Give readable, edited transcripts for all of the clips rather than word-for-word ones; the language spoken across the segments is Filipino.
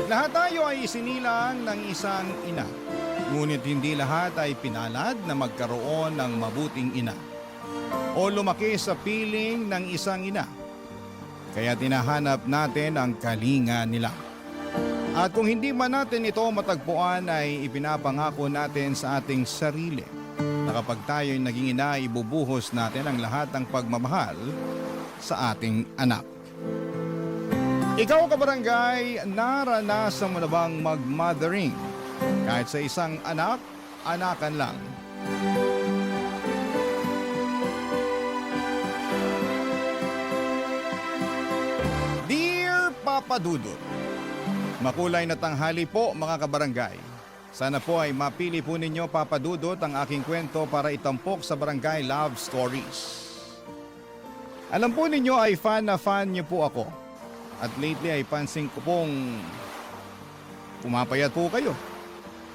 Lahat tayo ay isinilang ng isang ina. Ngunit hindi lahat ay pinalad na magkaroon ng mabuting ina o lumaki sa piling ng isang ina. Kaya tinahanap natin ang kalinga nila. At kung hindi man natin ito matagpuan ay ipinapangako natin sa ating sarili na kapag tayo'y naging ina, ibubuhos natin ang lahat ng pagmamahal sa ating anak. Ikaw kabarangay, naranasan mo na bang mag-mothering? Kahit sa isang anak, anakan lang. Dear Papa Dudut, makulay na tanghali po mga kabarangay. Sana po ay mapili po ninyo Papa Dudut ang aking kwento para itampok sa Barangay Love Stories. Alam po ninyo ay fan na fan niyo po ako. At lately ay pansin ko pong pumapayat po kayo.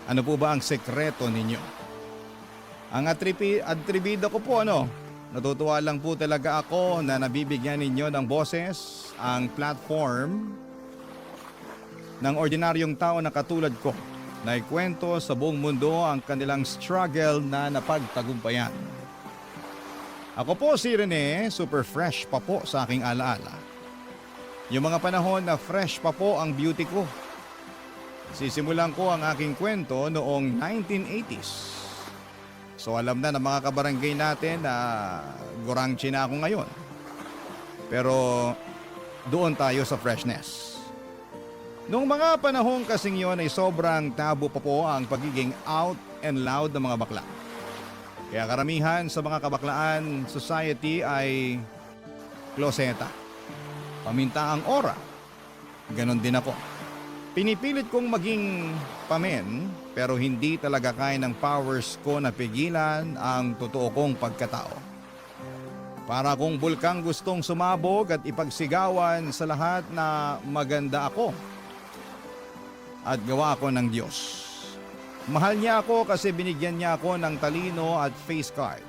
Ano po ba ang sekreto ninyo? Ang atribida ko po natutuwa lang po talaga ako na nabibigyan ninyo ng boses ang platform ng ordinaryong tao na katulad ko na ikwento sa buong mundo ang kanilang struggle na napagtagumpayan. Ako po si Rene, super fresh pa po sa aking alaala. Yung mga panahon na fresh pa po ang beauty ko. Sisimulan ko ang aking kwento noong 1980s. So alam na ng mga kabarangay natin na gurangchi na ako ngayon. Pero doon tayo sa freshness. Noong mga panahon kasing yon ay sobrang tabu pa po ang pagiging out and loud ng mga bakla. Kaya karamihan sa mga kabaklaan society ay kloseta. Paminta ang ora. Ganon din ako. Pinipilit kong maging pamen pero hindi talaga kaya ng powers ko na pigilan ang totoo kong pagkatao. Para kung bulkang gustong sumabog at ipagsigawan sa lahat na maganda ako at gawa ko ng Diyos. Mahal niya ako kasi binigyan niya ako ng talino at face card.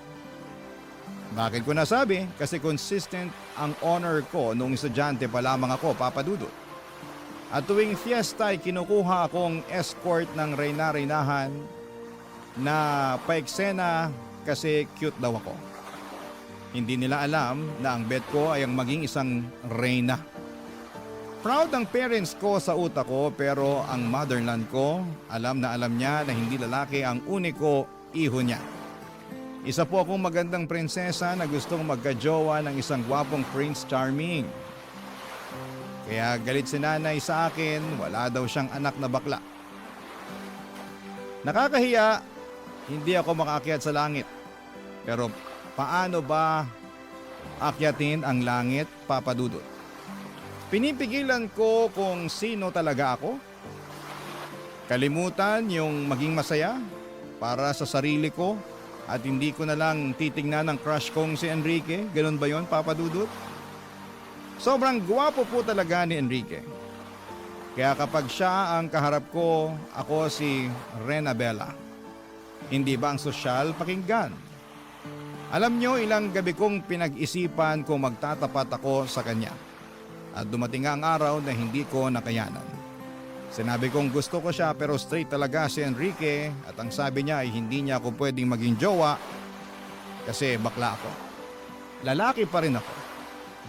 Bakit ko nasabi? Kasi consistent ang honor ko nung estudyante pa lamang ako, Papa Dudut. At tuwing fiesta ay kinukuha akong escort ng reyna-reynahan na paeksena kasi cute daw ako. Hindi nila alam na ang bet ko ay ang maging isang reyna. Proud ang parents ko sa utak ko pero ang motherland ko alam niya na hindi lalaki ang uniko iho niya. Isa po akong magandang prinsesa na gustong magkajowa ng isang gwapong Prince Charming. Kaya galit si nanay sa akin, wala daw siyang anak na bakla. Nakakahiya, hindi ako makaakyat sa langit. Pero paano ba akyatin ang langit, Papa Dudut? Pinipigilan ko kung sino talaga ako. Kalimutan yung maging masaya para sa sarili ko. At hindi ko na lang titingnan ng crush kong si Enrique. Ganun ba yon, Papa Dudut? Sobrang gwapo po talaga ni Enrique. Kaya kapag siya ang kaharap ko, ako si Rena Bella. Hindi ba ang sosyal pakinggan? Alam nyo, ilang gabi kong pinag-isipan kung magtatapat ako sa kanya. At dumating ang araw na hindi ko nakayanan. Sinabi kong gusto ko siya pero straight talaga si Enrique at ang sabi niya ay hindi niya ako pwedeng maging jowa kasi bakla ako. Lalaki pa rin ako.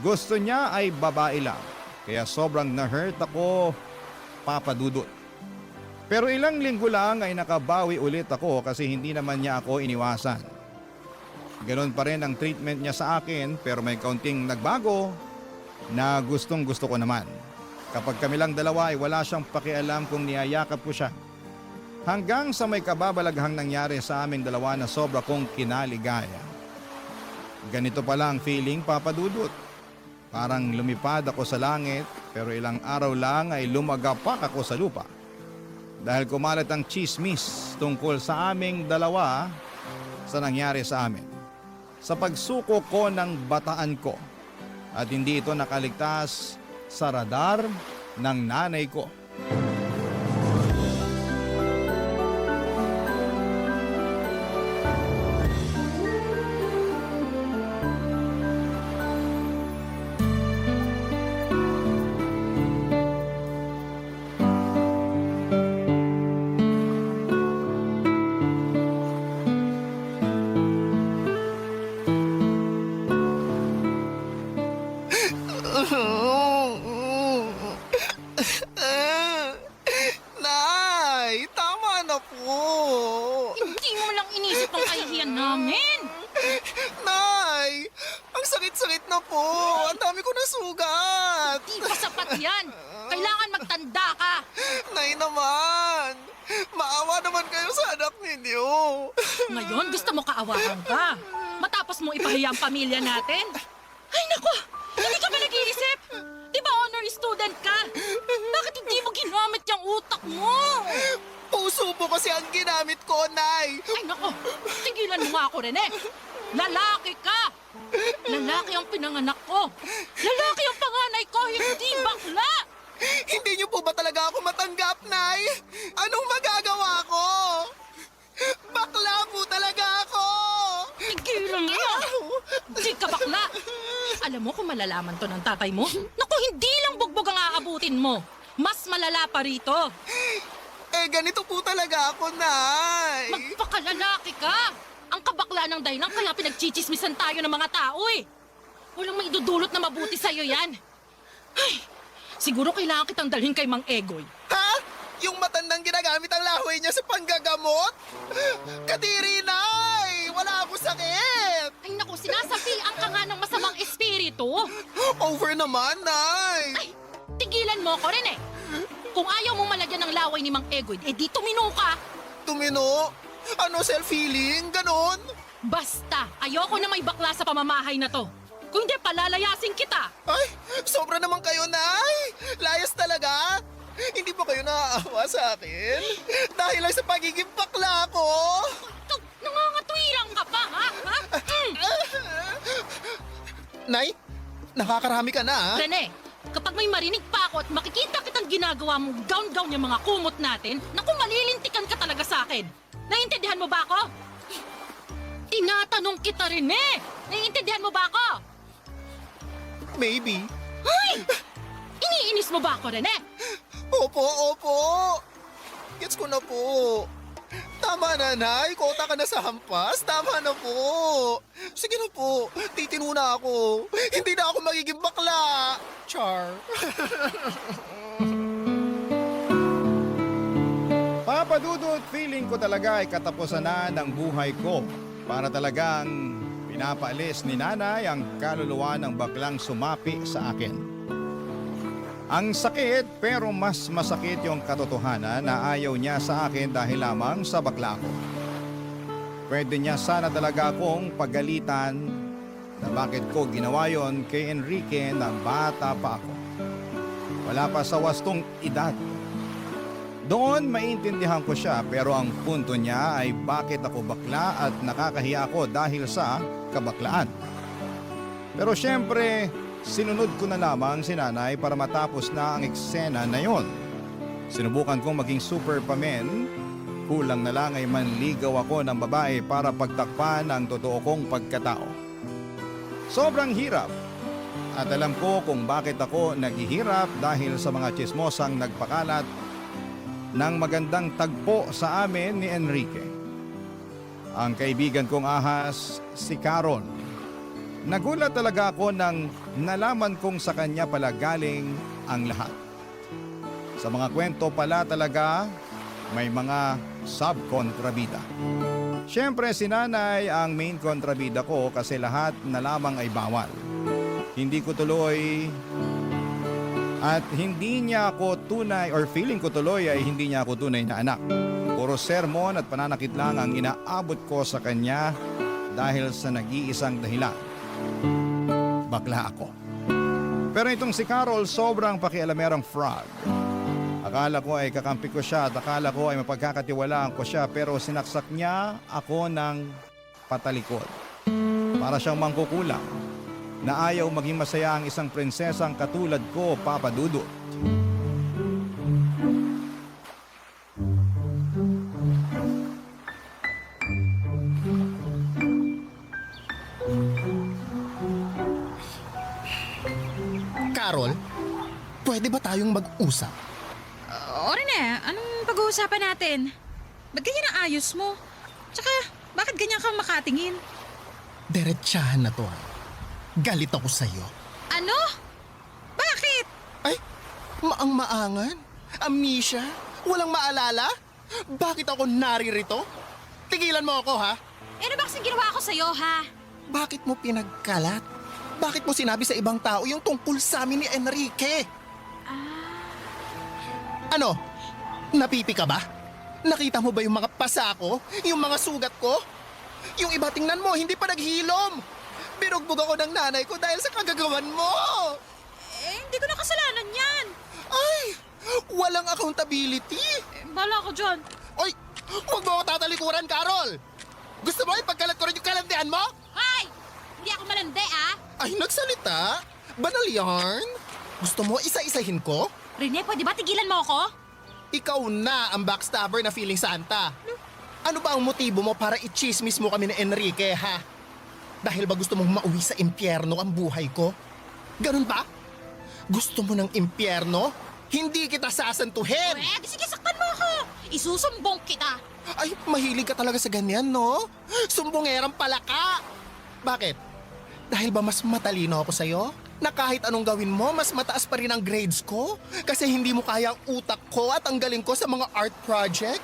Gusto niya ay babae lang kaya sobrang na-hurt ako, Papa Dudut. Pero ilang linggo lang ay nakabawi ulit ako kasi hindi naman niya ako iniwasan. Ganon pa rin ang treatment niya sa akin pero may kaunting nagbago na gustong gusto ko naman. Kapag kami lang dalawa ay wala siyang pakialam kung niyayakap ko siya. Hanggang sa may kababalaghang nangyari sa aming dalawa na sobra kong kinaligaya. Ganito pala ang feeling, Papa Dudut. Parang lumipad ako sa langit pero ilang araw lang ay lumagapak ako sa lupa. Dahil kumalat ang chismis tungkol sa aming dalawa sa nangyari sa amin. Sa pagsuko ko ng bataan ko at hindi ito nakaligtas sa radar ng nanay ko. Nay, tama na po. Hindi mo lang inisip ang kahihiyan namin. Nay, ang sakit-sakit na po. Ang dami ko na sugat. Di pa sapat yan. Kailangan magtanda ka. Nay naman, maawa naman kayo sa anak ninyo. Ngayon gusto mo kaawakan ka. Matapos mo ipahiya ang pamilya natin. Ay nako, hindi ka ba nag-iisip? Di ba honor student ka? Bakit hindi mo ginamit yung utak mo? Puso po kasi ang ginamit ko, Nay. Ay nako, tigilan mo nga ako, Rene. Lalaki ka! Lalaki ang pinanganak ko. Lalaki ang panganay ko, hindi bakla! Hindi niyo po ba talaga ako matanggap, Nay? Anong magagawa ko? Bakla po talaga ako! Tigilan mo! Di ka bakla! Alam mo kung malalaman to ng tatay mo? Naku, hindi lang bugbog ang aabutin mo. Mas malala pa rito. Eh, ganito po talaga ako, Nay. Magpakalalaki ka! Ang kabakla ng dahilan kaya pinagchichismisan tayo ng mga tao eh. Walang maidudulot na mabuti sa'yo yan. Ay, siguro kailangan kitang dalhin kay Mang Egoy. Ha? Yung matandang ginagamit ang lahoy niya sa panggagamot? Kadiri, Nay! Wala ako sakit! Ay naku, sinasapian ka nga ng masamang espiritu. Over naman, Nay! Ay, tigilan mo ko rin eh. Kung ayaw mong malagyan ng laway ni Mang Egoy, eh di tumino ka. Tumino? Ano, self-healing? Ganon? Basta, ayoko na may bakla sa pamamahay na to. Kung hindi, palalayasin kita. Ay, sobra naman kayo, Nay! Layas talaga! Hindi po kayo naaawa sa akin? Dahil lang sa pagiging bakla ko! Ikaw, nangangatwilang ka pa, ha? Nay, nakakarami ka na, ha? Rene, kapag may marinig pa ako at makikita kitang ginagawa mong gown-gown yung mga kumot natin, naku, malilintikan ka talaga sa akin. Naiintindihan mo ba ako? Tinatanong kita, Rene. Naiintindihan mo ba ako? Maybe. Ay! Iniinis mo ba ako, Rene? Opo, opo. Gets ko na po. Tama na, Nay. Kota ka na sa hampas. Tama na po. Sige na po. Titino na ako. Hindi na ako magiging bakla. Char. Papa Dudut, feeling ko talaga ay katapusan na ng buhay ko para talagang pinapaalis ni nanay ang kaluluwa ng baklang sumapi sa akin. Ang sakit pero mas masakit yung katotohanan na ayaw niya sa akin dahil lamang sa bakla ko. Pwede niya sana talaga akong pagalitan na bakit ko ginawa yon kay Enrique na bata pa ako. Wala pa sa wastong edad. Doon maintindihan ko siya pero ang punto niya ay bakit ako bakla at nakakahiya ako dahil sa kabaklaan. Pero syempre, sinunod ko na lamang si nanay para matapos na ang eksena na yon. Sinubukan kong maging superpamen, kulang na lang ay manligaw ako ng babae para pagtakpan ang totoo kong pagkatao. Sobrang hirap at alam ko kung bakit ako naghihirap dahil sa mga tsismosang nagpakalat ng magandang tagpo sa amin ni Enrique. Ang kaibigan kong ahas, si Caron. Nagulat talaga ako nang nalaman kong sa kanya pala galing ang lahat. Sa mga kwento pala talaga, may mga subkontrabida. Siyempre si nanay ang main kontrabida ko kasi lahat na lamang ay bawal. Hindi ko tuloy at hindi niya ako tunay or feeling ko tuloy ay hindi niya ako tunay na anak. Puro sermon at pananakit lang ang inaabot ko sa kanya dahil sa nag-iisang dahilan. Bakla ako. Pero itong si Carol sobrang pakialamerang fraud. Akala ko ay kakampi ko siya at akala ko ay mapagkakatiwalaan ko siya pero sinaksak niya ako ng patalikod. Para siyang mangkukulang na ayaw maging masaya ang isang prinsesang katulad ko, Papa Dudut. Carol, pwede ba tayong mag-usap? O Rene, anong pag-uusapan natin? Ba't ganyan ang ayos mo? Tsaka, bakit ganyan ka makatingin? Diretsahan na to, ha? Galit ako sa'yo. Ano? Bakit? Ay, Maang-maangan? Amnesia? Walang maalala? Bakit ako naririto? Tigilan mo ako, ha? Eh, ano ba kasing ginawa ko sa'yo, ha? Bakit mo pinagkalat? Bakit mo sinabi sa ibang tao yung tungkol sa amin ni Enrique? Ano? Napipi ka ba? Nakita mo ba yung mga pasa ko? Yung mga sugat ko? Yung iba tingnan mo, hindi pa naghilom. Binugbog ako ng nanay ko dahil sa kagagawan mo. Eh, hindi ko na kasalanan yan. Ay, walang accountability. Eh, bahala ko dyan. Oy, huwag mo ako tatalikuran, Carol. Gusto mo ipagkalat ko rin yung kalandian mo? Hoy! Hindi ako malandi, ah. Ay, nagsalita? Banal yarn? Gusto mo isa-isahin ko? Rene, pwede ba tigilan mo ako? Ikaw na ang backstabber na feeling Santa. Ano ba ang motibo mo para i-chismis mo kami ni Enrique, ha? Dahil ba gusto mong mauwi sa impyerno ang buhay ko? Ganun ba? Gusto mo ng impyerno? Hindi kita sasantuhin! Pwede, sige, saktan mo ako. Isusumbong kita. Ay, mahilig ka talaga sa ganyan, no? Sumbongerang palaka! Bakit? Dahil ba mas matalino ako sa'yo? Na kahit anong gawin mo, mas mataas pa rin ang grades ko? Kasi hindi mo kaya ang utak ko at ang galing ko sa mga art project?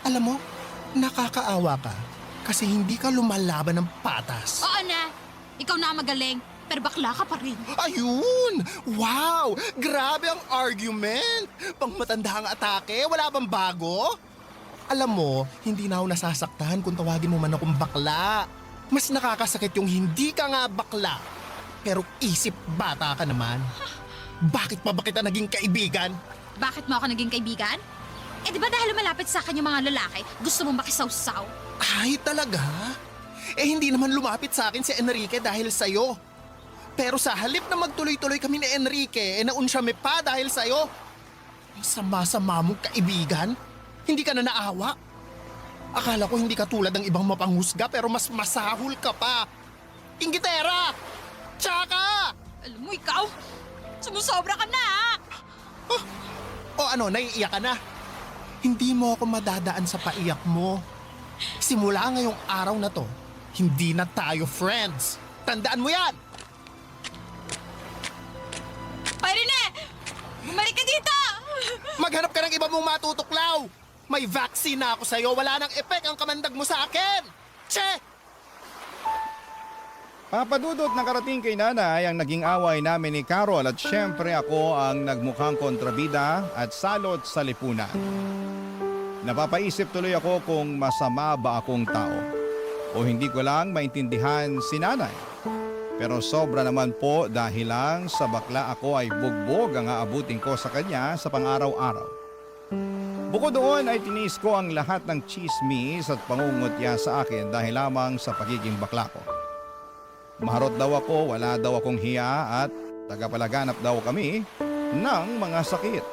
Alam mo, nakakaawa ka kasi hindi ka lumalaban ng patas. Oo na. Ikaw na ang magaling, pero bakla ka pa rin. Ayun! Wow! Grabe ang argument! Pang matanda ang atake, wala bang bago? Alam mo, hindi na ako nasasaktan kung tawagin mo man akong bakla. Mas nakakasakit yung hindi ka nga bakla, pero isip bata ka naman. Bakit pa ba kita naging kaibigan? Bakit mo ako naging kaibigan? Eh, di ba dahil lumalapit sa akin yung mga lalaki, gusto mong makisawsaw? Ay, talaga? Eh, hindi naman lumapit sa akin si Enrique dahil sa'yo. Pero sa halip na magtuloy-tuloy kami ni Enrique, naunsyame pa dahil sa'yo. Ang sama-sama mong kaibigan. Hindi ka na naawa. Akala ko hindi ka tulad ng ibang mapanghusga pero mas masahol ka pa. Inggitera! Tsaka! Alam mo, ikaw, sumusobra ka na, ha? O ano, naiiyak ka na? Hindi mo ako madadaan sa paiyak mo. Simula ngayong araw na to, hindi na tayo friends. Tandaan mo yan! Pwede na! Bumalik ka dito! Maghanap ka ng iba mong matutuklaw! May vaccine na ako sa'yo, wala nang epek ang kamandag mo sa akin! Che! Papadudot nakarating kay nanay ang naging away namin ni Carol at syempre ako ang nagmukhang kontrabida at salot sa lipunan. Napapaisip tuloy ako kung masama ba akong tao o hindi ko lang maintindihan si nanay. Pero sobra naman po dahil lang sa bakla ako ay bugbog ang aabutin ko sa kanya sa pang-araw-araw. Bukod doon ay tiniis ko ang lahat ng chismis at pangungutya sa akin dahil lamang sa pagiging bakla ko. Maharot daw ako, wala daw akong hiya at tagapalaganap daw kami ng mga sakit.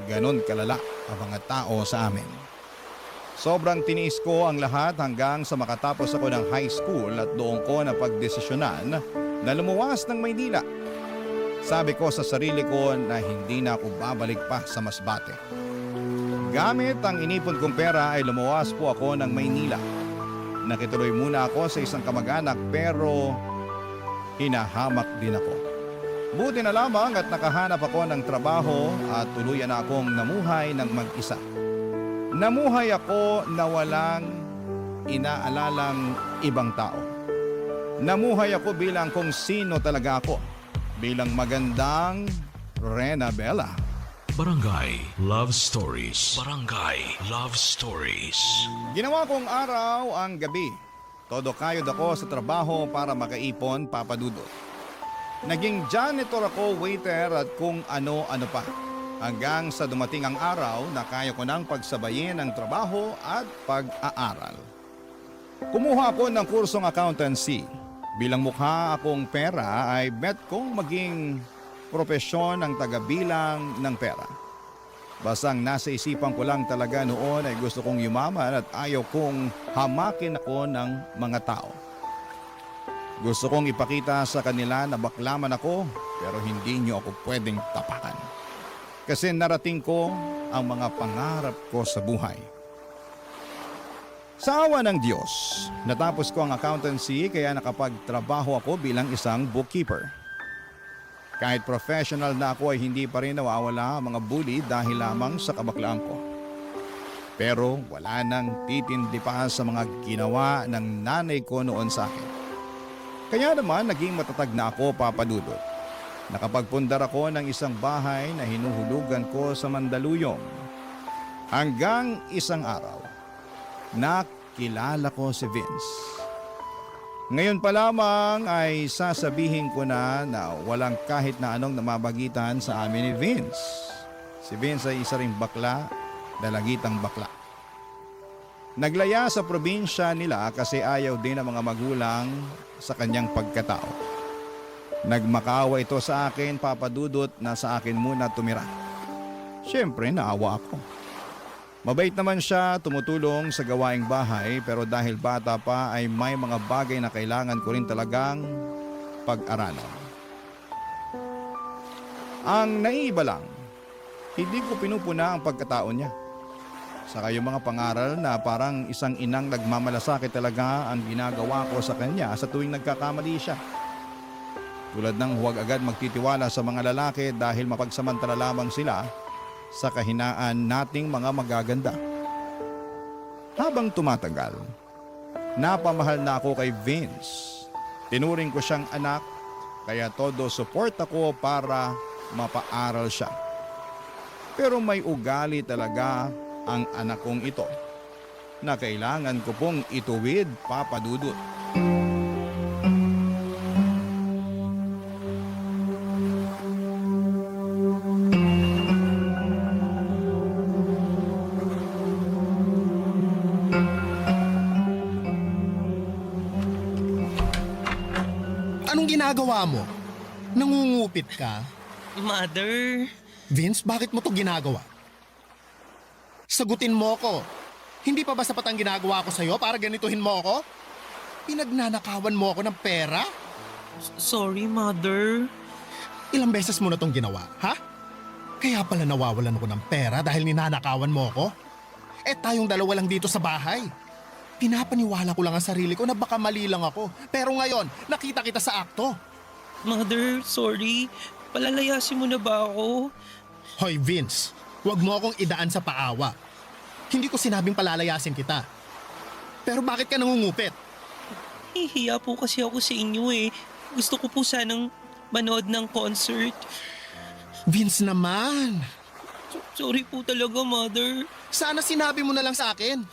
Ganon kalala ang mga tao sa amin. Sobrang tiniis ko ang lahat hanggang sa makatapos ako ng high school at doon ko na pagdesisyonan na lumuwas ng Maynila. Sabi ko sa sarili ko na hindi na ako babalik pa sa Masbate. Gamit ang inipon kong pera ay lumuwas po ako ng Maynila. Nakituloy muna ako sa isang kamag-anak pero hinahamak din ako. Buti na lamang at nakahanap ako ng trabaho at tuluyan na akong namuhay ng mag-isa. Namuhay ako na walang inaalalang ibang tao. Namuhay ako bilang kung sino talaga ako. Bilang magandang Rena Bella. Barangay Love Stories. Barangay Love Stories. Ginawa kong araw ang gabi. Todo kayod ako sa trabaho para makaipon, papadudot. Naging janitor ako, waiter at kung ano-ano pa. Hanggang sa dumating ang araw na kaya ko nang pagsabayin ang trabaho at pag-aaral. Kumuha ako ng kursong accountancy. Bilang mukha akong pera ay bet kong maging propesyon ng tagabilang ng pera. Basang nasa isipan ko lang talaga noon ay gusto kong yumaman at ayaw kong hamakin ako ng mga tao. Gusto kong ipakita sa kanila na baklaman ako pero hindi niyo ako pwedeng tapakan. Kasi narating ko ang mga pangarap ko sa buhay. Sa awa ng Diyos, natapos ko ang accountancy kaya nakapagtrabaho ako bilang isang bookkeeper. Kahit professional na ako ay hindi pa rin nawawala ang mga bully dahil lamang sa kabaklaan ko. Pero wala nang titindi pa sa mga ginawa ng nanay ko noon sa akin. Kaya naman naging matatag na ako, Papa Dudut. Nakapagpundar ako ng isang bahay na hinuhulugan ko sa Mandaluyong. Hanggang isang araw, nakilala ko si Vince. Ngayon pa lamang ay sasabihin ko na walang kahit na anong namabagitan sa amin ni Vince. Si Vince ay isa ring bakla, dalagitang bakla. Naglaya sa probinsya nila kasi ayaw din ng mga magulang sa kanyang pagkatao. Nagmakawa ito sa akin, Papa Dudut, na sa akin muna tumira. Siyempre, naawa ako. Mabait naman siya, tumutulong sa gawaing bahay, pero dahil bata pa ay may mga bagay na kailangan ko rin talagang pag-aralan. Ang naiiba lang, hindi ko pinupuna ang pagkatao niya. Saka yung mga pangaral na parang isang inang nagmamalasakit talaga ang ginagawa ko sa kanya sa tuwing nagkakamali siya. Tulad ng huwag agad magtitiwala sa mga lalaki dahil mapagsamantala lamang sila sa kahinaan nating mga magaganda. Habang tumatagal, napamahal na ako kay Vince. Tinuring ko siyang anak, kaya todo support ako para mapaaral siya. Pero may ugali talaga ang anak kong ito na kailangan ko pong ituwid, Papa Dudut. Anong ginagawa mo? Nangungupit ka? Mother, Vince, bakit mo to ginagawa? Sagutin mo ko. Hindi pa ba sapat ang ginagawa ko sa'yo para ganituhin mo ako? Pinagnanakawan mo ako ng pera? sorry mother. Ilang beses mo na tong ginawa, ha? Kaya pala nawawalan ako ng pera dahil ninanakawan mo ako? Eh tayong dalawa lang dito sa bahay. Pinapaniwala ko lang ang sarili ko na baka mali lang ako. Pero ngayon, nakita kita sa akto. Mother, sorry. Palalayasin mo na ba ako? Hoy Vince, huwag mo akong idaan sa paawa. Hindi ko sinabing palalayasin kita. Pero bakit ka nangungupit? Hihiya po kasi ako sa inyo eh. Gusto ko po sanang manood ng concert. Vince naman. Sorry po talaga, mother. Sana sinabi mo na lang sa akin.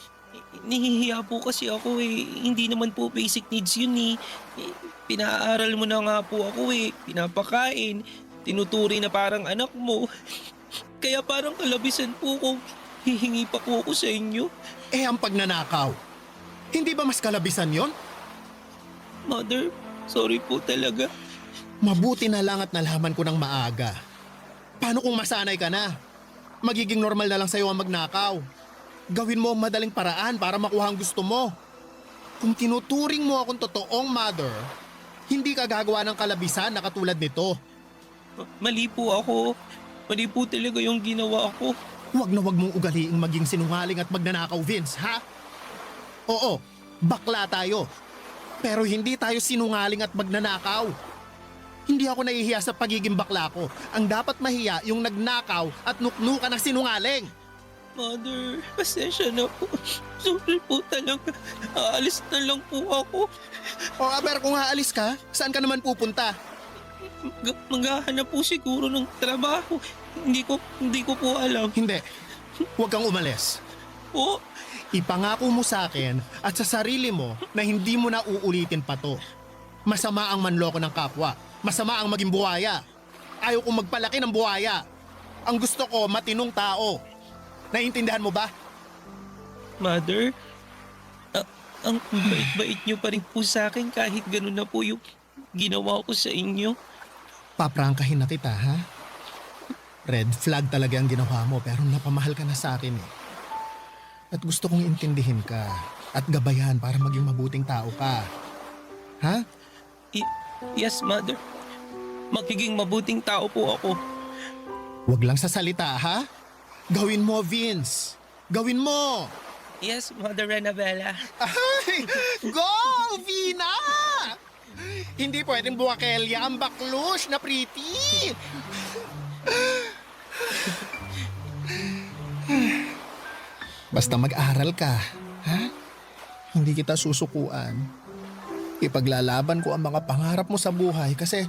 Nahihiya po kasi ako eh. Hindi naman po basic needs yun eh. Pinaaral mo na nga po ako eh. Pinapakain. Tinuturi na parang anak mo. Kaya parang kalabisan po kung hihingi pa po ako sa inyo. Eh ang pagnanakaw. Hindi ba mas kalabisan yon? Mother, sorry po talaga. Mabuti na lang at nalaman ko ng maaga. Paano kung masanay ka na? Magiging normal na lang sa'yo ang magnakaw. Gawin mo ang madaling paraan para makuha ang gusto mo. Kung tinuturing mo akong totoong mother, hindi ka gagawa ng kalabisan na katulad nito. Mali po ako. Mali po talaga yung ginawa ko. Huwag na huwag mong ugaliing maging sinungaling at magnanakaw, Vince, ha? Oo, bakla tayo. Pero hindi tayo sinungaling at magnanakaw. Hindi ako nahihiya sa pagiging bakla ko. Ang dapat mahiya yung nagnakaw at nuknukan ng sinungaling. Mother, pasensya na po. Sorry po talaga. Aalis na lang po ako. O aber kung aalis ka, saan ka naman pupunta? Maghahanap po siguro ng trabaho. Hindi ko po alam. Hindi, huwag kang umalis. Po, Ipangako mo sa akin at sa sarili mo na hindi mo na uulitin pa to. Masama ang manloko ng kapwa. Masama ang maging buhaya. Ayaw kong magpalaki ng buhaya. Ang gusto ko, matinong tao. Naiintindihan mo ba? Mother, ang bait-bait niyo pa rin po sa akin kahit gano'n na po yung ginawa ko sa inyo. Paprangkahin na kita, ha? Red flag talaga ang ginawa mo pero napamahal ka na sa akin eh. At gusto kong intindihin ka at gabayan para maging mabuting tao ka. Ha? Yes, Mother. Magiging mabuting tao po ako. Huwag lang sa salita, ha? Gawin mo, Vince. Gawin mo! Yes, Mother Annabella. Ay! Go, Vina! Hindi pwedeng buwakelya ang baklush na pretty. Basta mag-aral ka, ha? Hindi kita susukuan. Ipaglalaban ko ang mga pangarap mo sa buhay kasi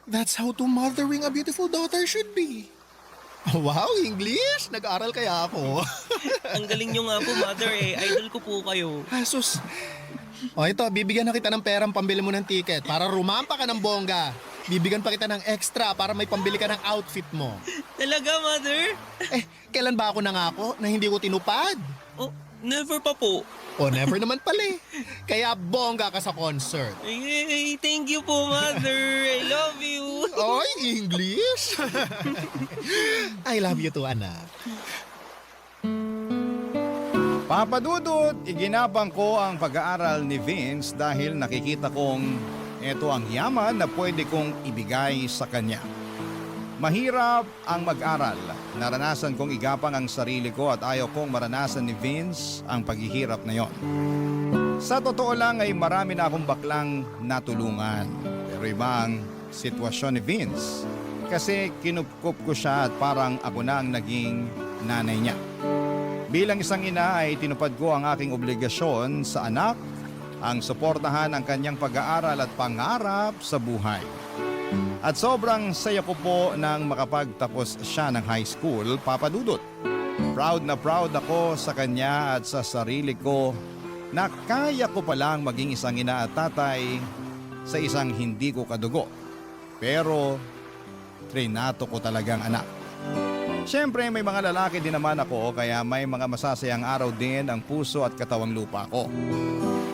that's how to mothering a beautiful daughter should be. Wow, English? Nag-aral kaya ako? Ang galing nyo nga po, Mother eh. Idol ko po kayo. Asus. O ito, bibigyan na kita ng perang pambili mo ng ticket para rumampa ka ng bongga. Bibigyan pa kita ng extra para may pambili ka ng outfit mo. Talaga, Mother? Kailan ba ako nangako na hindi ko tinupad? Oh, never pa po. O never naman pala eh. Kaya bongga ka sa concert. Ay, thank you po, Mother. I love you. Oy, English? I love you too, anak. Papa Dudut, iginapang ko ang pag-aaral ni Vince dahil nakikita kong ito ang yaman na pwede kong ibigay sa kanya. Mahirap ang mag-aral. Naranasan kong igapang ang sarili ko at ayaw kong maranasan ni Vince ang paghihirap na yon. Sa totoo lang ay marami na akong baklang natulungan. Pero iba ang sitwasyon ni Vince. Kasi kinupkup ko siya at parang ako na ang naging nanay niya. Bilang isang ina ay tinupad ko ang aking obligasyon sa anak, ang suportahan ang kanyang pag-aaral at pangarap sa buhay. At sobrang saya ko po nang makapagtapos siya ng high school, Papa Dudut. Proud na proud ako sa kanya at sa sarili ko na kaya ko palang maging isang ina at tatay sa isang hindi ko kadugo. Pero trinato ko talagang anak. Siyempre may mga lalaki din naman ako kaya may mga masasayang araw din ang puso at katawang lupa ko.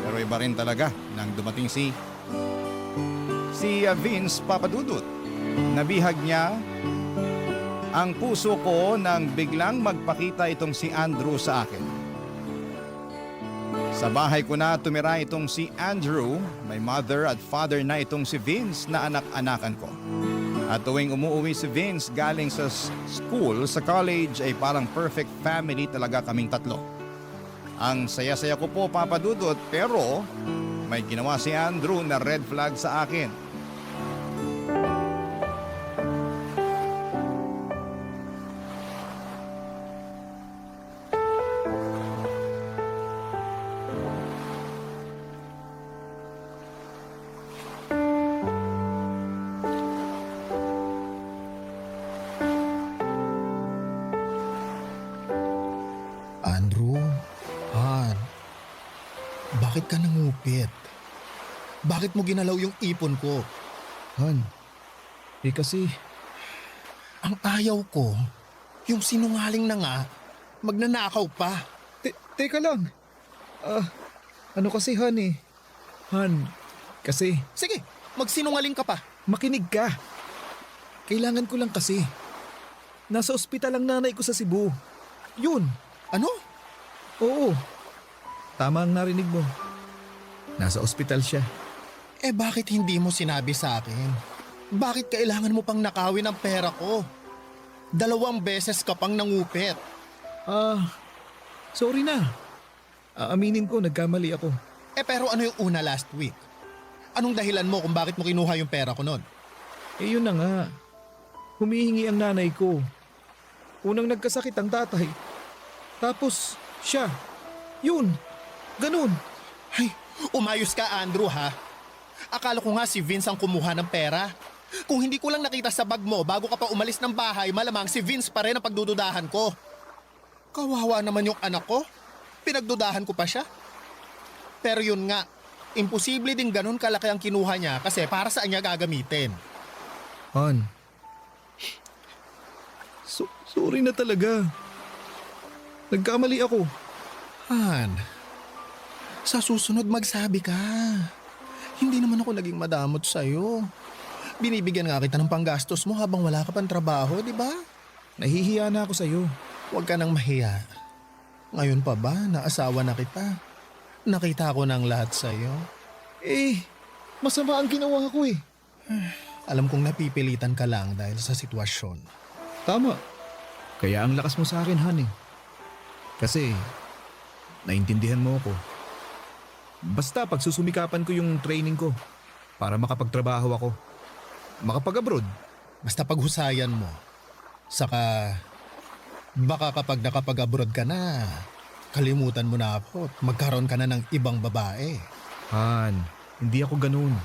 Pero iba rin talaga nang dumating si Vince, Papa Dudut. Nabihag niya ang puso ko nang biglang magpakita itong si Andrew sa akin. Sa bahay ko na tumira itong si Andrew, may mother at father na itong si Vince na anak-anakan ko. At tuwing umuwi si Vince galing sa school, sa college ay parang perfect family talaga kaming tatlo. Ang saya-saya ko po, Papa Dudut, pero may ginawa si Andrew na red flag sa akin. Andrew, Han, bakit ka nangupit? Bakit mo ginalaw yung ipon ko? Han, kasi Ang ayaw ko, yung sinungaling na nga, magnanakaw pa. teka lang. Ano kasi Han eh? Han, kasi Sige, magsinungaling ka pa. makinig ka. Kailangan ko lang kasi. Nasa ospital ang nanay ko sa Cebu. Yun. Ano? Oo. Tama ang narinig mo. Nasa ospital siya. Bakit hindi mo sinabi sa akin? Bakit kailangan mo pang nakawin ang pera ko? 2 beses ka pang nangupit. Sorry na. Aaminin ko, nagkamali ako. Pero ano yung una last week? Anong dahilan mo kung bakit mo kinuha yung pera ko nun? Yun na nga. Humihingi ang nanay ko. Unang nagkasakit ang tatay. Tapos, siya. Yun. Ganun. Ay, umayos ka Andrew ha. Akala ko nga si Vince ang kumuha ng pera. Kung hindi ko lang nakita sa bag mo bago ka pa umalis ng bahay, malamang si Vince pa rin ang pagdududahan ko. Kawawa naman yung anak ko. Pinagdudahan ko pa siya. Pero yun nga, imposible din ganun kalaki ang kinuha niya kasi para saan niya gagamitin. Han. Sorry na talaga. Nagkamali ako. Han, sa susunod magsabi ka. Hindi naman ako naging madamot sa'yo. Binibigyan nga kita ng panggastos mo habang wala ka pang trabaho, di ba? Nahihiya na ako sa'yo. Huwag ka nang mahiya. Ngayon pa ba, naasawa na kita? Nakita ko ng lahat sa'yo. Masama ang ginawa ko eh. Alam kong napipilitan ka lang dahil sa sitwasyon. Tama. Kaya ang lakas mo sa akin, Han eh. Kasi, naintindihan mo ako. Basta pagsusumikapan ko yung training ko. para makapagtrabaho ako. Makapag-abroad. Basta paghusayan mo. Saka, baka kapag nakapag-abroad ka na, kalimutan mo na ako at magkaroon ka na ng ibang babae. Han, hindi ako ganun.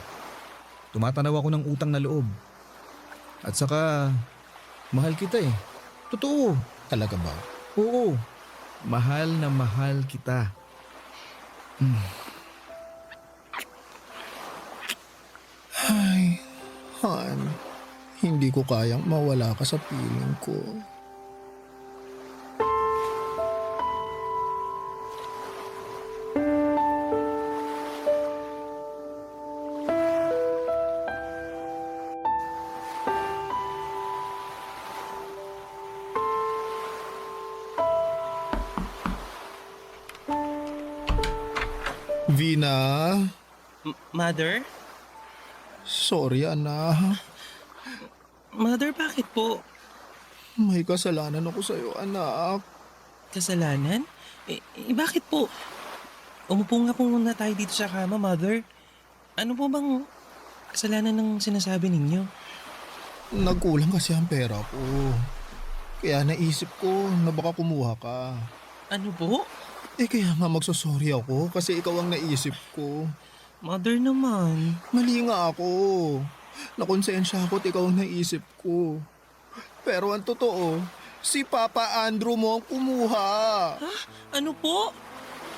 Tumatanaw ako ng utang na loob. At saka, mahal kita eh. Totoo. Talaga ba? Oo. Mahal na mahal kita. Ay, Han, hindi ko kayang mawala ka sa piling ko. Vina, Mother? sorry anak. Mother, bakit po? May kasalanan ako sa'yo anak. Kasalanan? Bakit po? Umupo nga po muna tayo dito sa kama, Mother. Ano po bang kasalanan ng sinasabi ninyo? Nagkulang kasi ang pera ko. Kaya naisip ko na baka kumuha ka. Ano po? Kaya nga magsosorry ako kasi ikaw ang naisip ko. Mother naman. Mali nga ako. Nakonsensya ako at ikaw ang naisip ko. Pero ang totoo, si Papa Andrew mo ang kumuha. Ano po?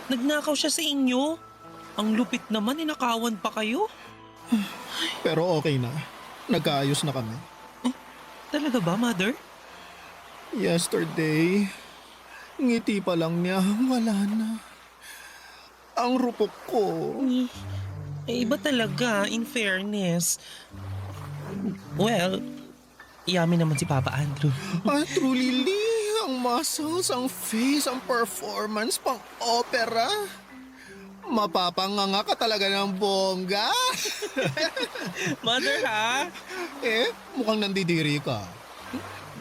Nagnakaw siya sa inyo? Ang lupit naman, inakawan pa kayo? Pero okay na. Nagkaayos na kami. Talaga ba, Mother? Yesterday, ngiti pa lang niya, wala na. Ang rupok ko. Iba talaga, in fairness. Well, yummy naman si Papa Andrew. Truly, ang muscles, ang face, ang performance, pang opera. Mapapanganga ka talaga ng bongga. Mother, ha? Mukhang nandidiri ka.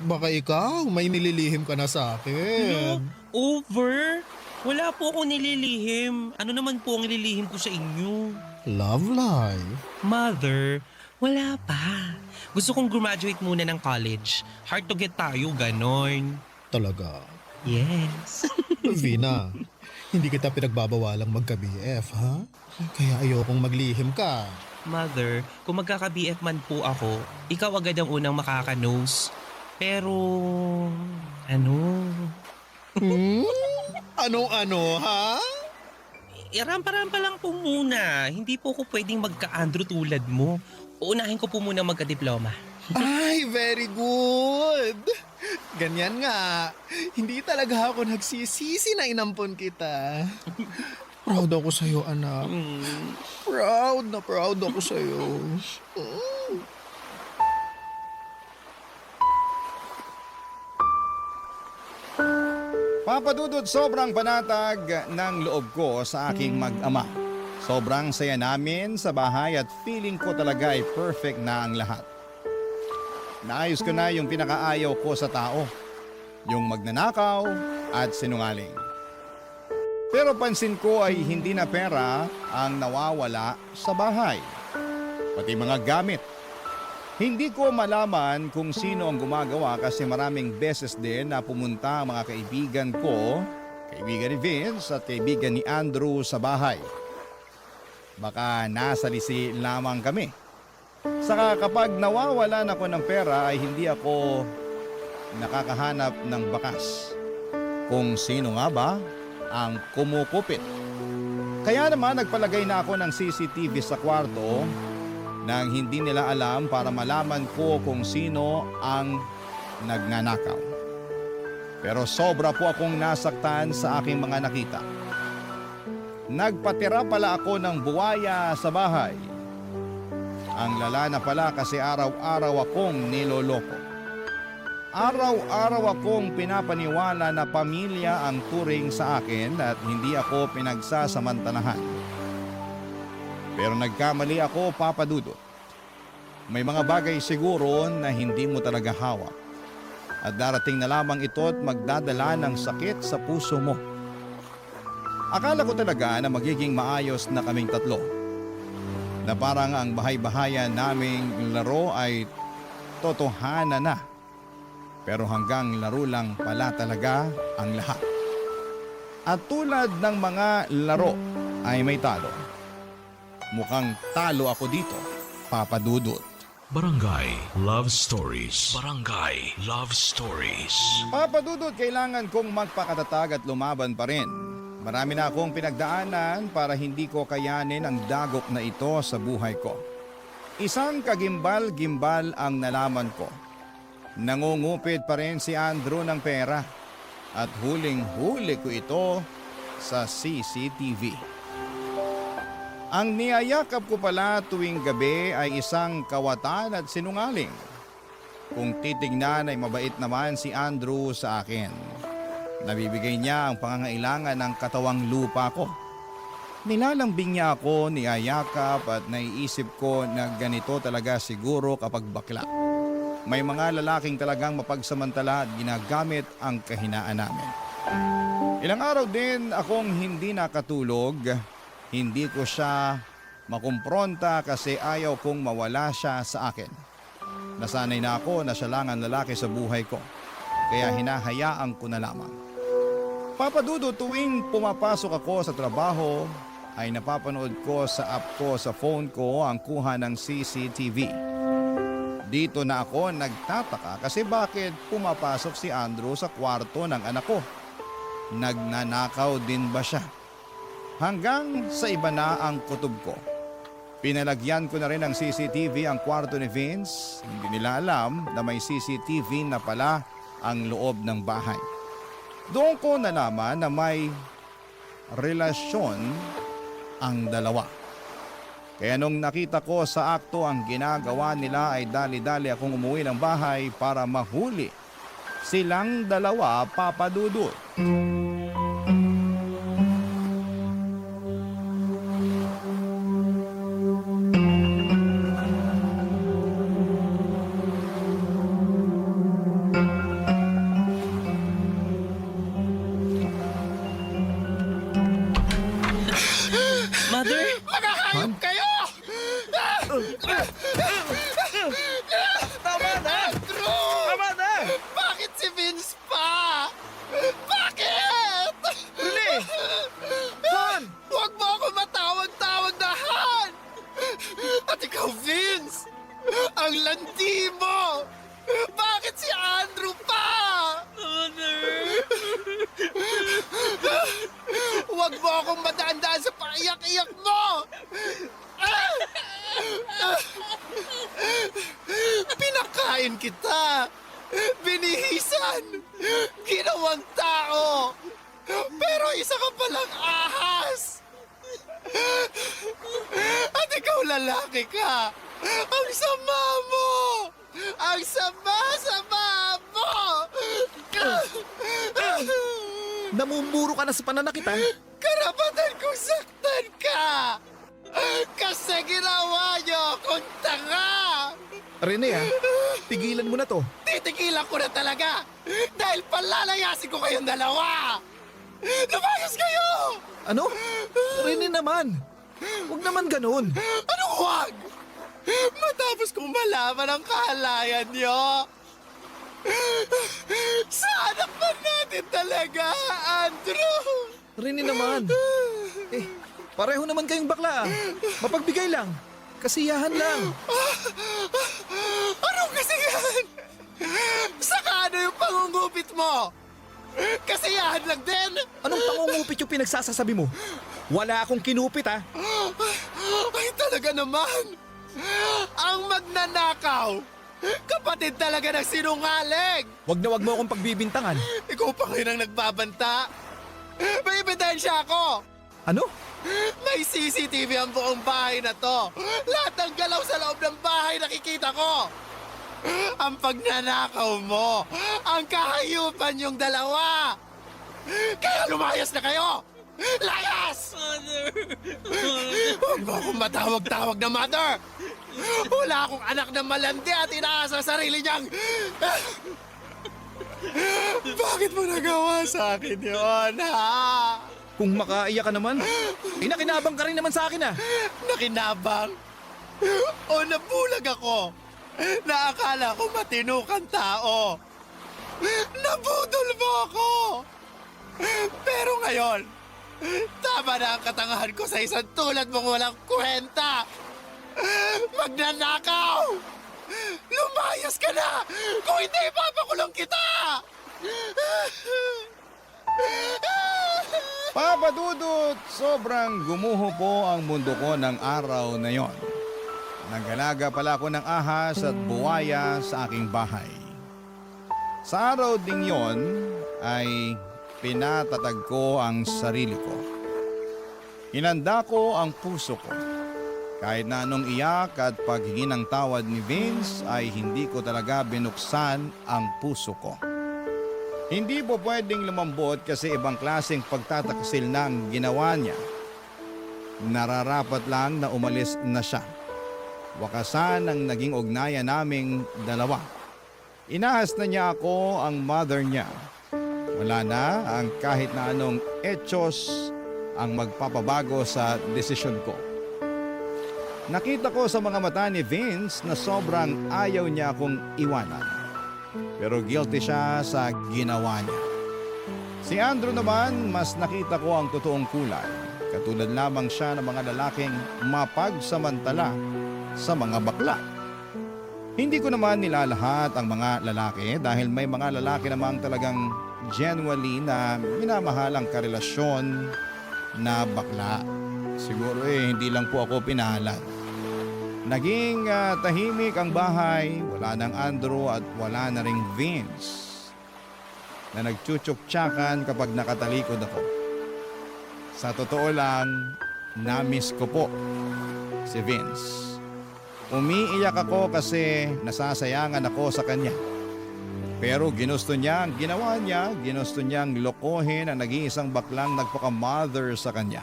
Baka ikaw, may nililihim ka na sa akin. Over? Wala po akong nililihim. Ano naman po ang nililihim ko sa inyo? Love life. Mother, wala pa. Gusto kong graduate muna ng college. Hard to get tayo, ganon. Talaga. Yes. Vina, hindi kita pinagbabawalang magka-BF, ha? Kaya ayokong maglihim ka. Mother, kung magkaka-BF man po ako, ikaw agad ang unang makaka-nose. Pero, ano? Anong-ano, ha? Rampa-rampa lang po muna. Hindi po ako pwedeng magka-Andrew tulad mo. Uunahin ko po muna magka-diploma. Ay, very good. Ganyan nga. Hindi talaga ako nagsisisi na inampon kita. Proud ako sa'yo, anak. Proud na proud ako sa'yo. Papadudod, sobrang panatag ng loob ko sa aking mag-ama. Sobrang saya namin sa bahay at feeling ko talaga ay perfect na ang lahat. Naayos ko na yung pinakaayaw ko sa tao, yung magnanakaw at sinungaling. Pero pansin ko ay hindi na pera ang nawawala sa bahay, pati mga gamit. Hindi ko malaman kung sino ang gumagawa kasi maraming beses din na pumunta ang mga kaibigan ko, kaibigan ni Vince at kaibigan ni Andrew sa bahay. Baka nasa lisi lamang kami. Saka kapag nawawalan ako ng pera ay hindi ako nakakahanap ng bakas. Kung sino nga ba ang kumukupit. Kaya naman nagpalagay na ako ng CCTV sa kwarto nang hindi nila alam para malaman ko kung sino ang nagnanakaw. Pero sobra po akong nasaktan sa aking mga nakita. Nagpatira pala ako ng buwaya sa bahay. Ang lala na pala kasi araw-araw akong niloloko. Araw-araw akong pinapaniwala na pamilya ang turing sa akin at hindi ako pinagsasamantalahan. Pero nagkamali ako, Papa Dudut. May mga bagay siguro na hindi mo talaga hawak. At darating na lamang ito at magdadala ng sakit sa puso mo. Akala ko talaga na magiging maayos na kaming tatlo. na parang ang bahay-bahayan naming laro ay totohanan na. Pero hanggang laro lang pala talaga ang lahat. At tulad ng mga laro ay may talo. Mukhang talo ako dito, Papa Dudut. Barangay Love Stories. Barangay Love Stories. Papa Dudut, kailangan kong magpakatatag at lumaban pa rin. Marami na akong pinagdaanan para hindi ko kayanin ang dagok na ito sa buhay ko. Isang kagimbal-gimbal ang nalaman ko. Nangungupit pa rin si Andrew ng pera at huling-huli ko ito sa CCTV. Ang niyayakap ko pala tuwing gabi ay isang kawatan at sinungaling. Kung titignan ay mabait naman si Andrew sa akin. Nabibigay niya ang pangangailangan ng katawang lupa ko. Nilalambing niya ako, niyayakap at naiisip ko na ganito talaga siguro kapag bakla. May mga lalaking talagang mapagsamantala at ginagamit ang kahinaan namin. Ilang araw din akong hindi nakatulog. Hindi ko siya makumpronta kasi ayaw kong mawala siya sa akin. Nasanay na ako na siya lang ang lalaki sa buhay ko. Kaya hinahayaan ko na lamang. Papa Dudu, tuwing pumapasok ako sa trabaho ay napapanood ko sa app ko sa phone ko ang kuha ng CCTV. Dito na ako nagtataka kasi bakit pumapasok si Andrew sa kwarto ng anak ko. Nagnanakaw din ba siya? Hanggang sa iba na ang kutob ko. Pinalagyan ko na rin ng CCTV ang kwarto ni Vince. Hindi nila alam na may CCTV na pala ang loob ng bahay. Doon ko nalaman na may relasyon ang dalawa. Kaya nung nakita ko sa akto ang ginagawa nila ay dali-dali akong umuwi ng bahay para mahuli silang dalawa, Papa Dudut. Mother? Hayop kayo! Tama na! Andrew! Tama na! Bakit si Vince pa? Bakit? Huli! Han! Huwag mo ako matawag-tawag na Han! At ikaw, Vince! Ang landi mo! Bakit si Andrew pa? Huwag mo akong madaan-daan sa paiyak-iyak mo! Pinakain kita! Binihisan! Ginawang tao! Pero isa ka palang ahas! At ikaw lalaki ka! Ang sama mo! Ang sama-sama mo! Namumuro ka na sa pananakit, ha? Karapatan kong saktan ka! Kasi ginawa niyo akong tanga! Rene, ha? Pigilan mo na to. Titigilan ko na talaga! Dahil palalayasin ko kayong dalawa! Lumayas kayo! Ano? Rene naman. Huwag naman ganun. Anong huwag? Matapos kong malaman ang kahalayan niyo! Sa anak ba natin talaga, Andrew? Rene naman. Pareho naman kayong bakla, ah. Mapagbigay lang. Kasiyahan lang. Anong kasiyahan? Saka ano yung pangungupit mo? Kasiyahan lang din? Anong pangungupit yung pinagsasasabi mo? Wala akong kinupit, ha? Ay talaga naman! Ang magnanakaw! Kapatid talaga ng sinungaling! Wag mo akong pagbibintangan. Ikaw pa ngayon ang nagbabanta? May ebidensya ako! Ano? May CCTV ang buong bahay na to! Lahat ng galaw sa loob ng bahay nakikita ko! Ang pagnanakaw mo! Ang kahayupan yung dalawa! Kaya lumayas na kayo! Layas! Mother! Huwag mo akong matawag-tawag na mother! Wala akong anak na malandi at inaasa sa sarili niyang... Bakit mo nagawa sa akin yun, ha? Kung makaiyak ka naman, nakinabang ka rin naman sa akin, ah. Nakinabang? O nabulag ako na akala ko matino kang tao. Nabudol mo ako. Pero ngayon, tama na ang katangahan ko sa isang tulad mong walang kwenta. Magnanakaw! Lumayas ka na! Kung hindi, papakulong kita! Papa Dudut, sobrang gumuho po ang mundo ko ng araw na yon. Naggalaga pala ako ng ahas at buwaya sa aking bahay. Sa araw ding yon ay pinatatag ko ang sarili ko. Hinanda ko ang puso ko. Kahit na anong iyak at paghingi ng tawad ni Vince ay hindi ko talaga binuksan ang puso ko. Hindi po pwedeng lumambot kasi ibang klaseng pagtataksil na ang ginawa niya. Nararapat lang na umalis na siya. Wakasan ang naging ugnayan naming dalawa. Inahas na niya ako ang mother niya. Wala na ang kahit na anong etsyos ang magpapabago sa desisyon ko. Nakita ko sa mga mata ni Vince na sobrang ayaw niya akong iwanan. Pero guilty siya sa ginawa niya. Si Andrew naman, mas nakita ko ang totoong kulay. Katulad lamang siya ng mga lalaking mapagsamantala sa mga bakla. Hindi ko naman nilalahat ang mga lalaki dahil may mga lalaki namang talagang genuinely na minamahal ang karelasyon na bakla. Siguro hindi lang po ako pinalad. Naging tahimik ang bahay, wala nang Andrew at wala na ring Vince na nagchuchuk-tsakan kapag nakatalikod ako. Sa totoo lang, na-miss ko po si Vince. Umiiyak ako kasi nasasayangan ako sa kanya. Pero ginusto niya ang ginawa niya, ginusto niyang lokohin ang nag-iisang baklang nagpaka-mother sa kanya.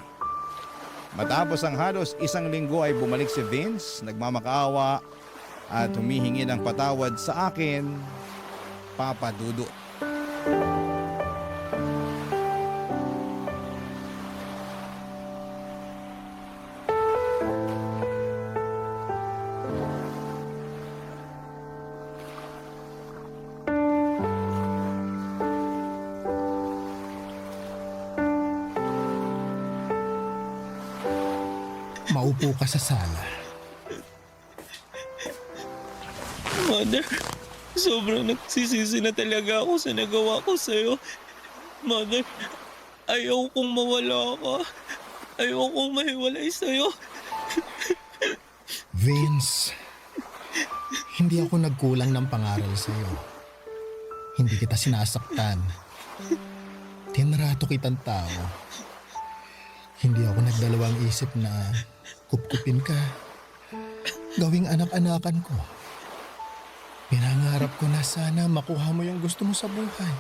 Matapos ang halos isang linggo ay bumalik si Vince, nagmamakaawa at humihingi ng patawad sa akin, Papa Dudut. Maupo ka sa sala. Mother, sobrang nagsisisi na talaga ako sa nagawa ko sa'yo. Mother, ayaw kong mawala ka. Ayaw kong mahiwalay sa'yo. Vince, hindi ako nagkulang ng pangaral sa'yo. Hindi kita sinasaktan. Tinrato kitang tao. Hindi ako nagdalawang isip na kupkupin ka. Gawing anak-anakan ko. Pinangarap ko na sana makuha mo yung gusto mo sa buhay.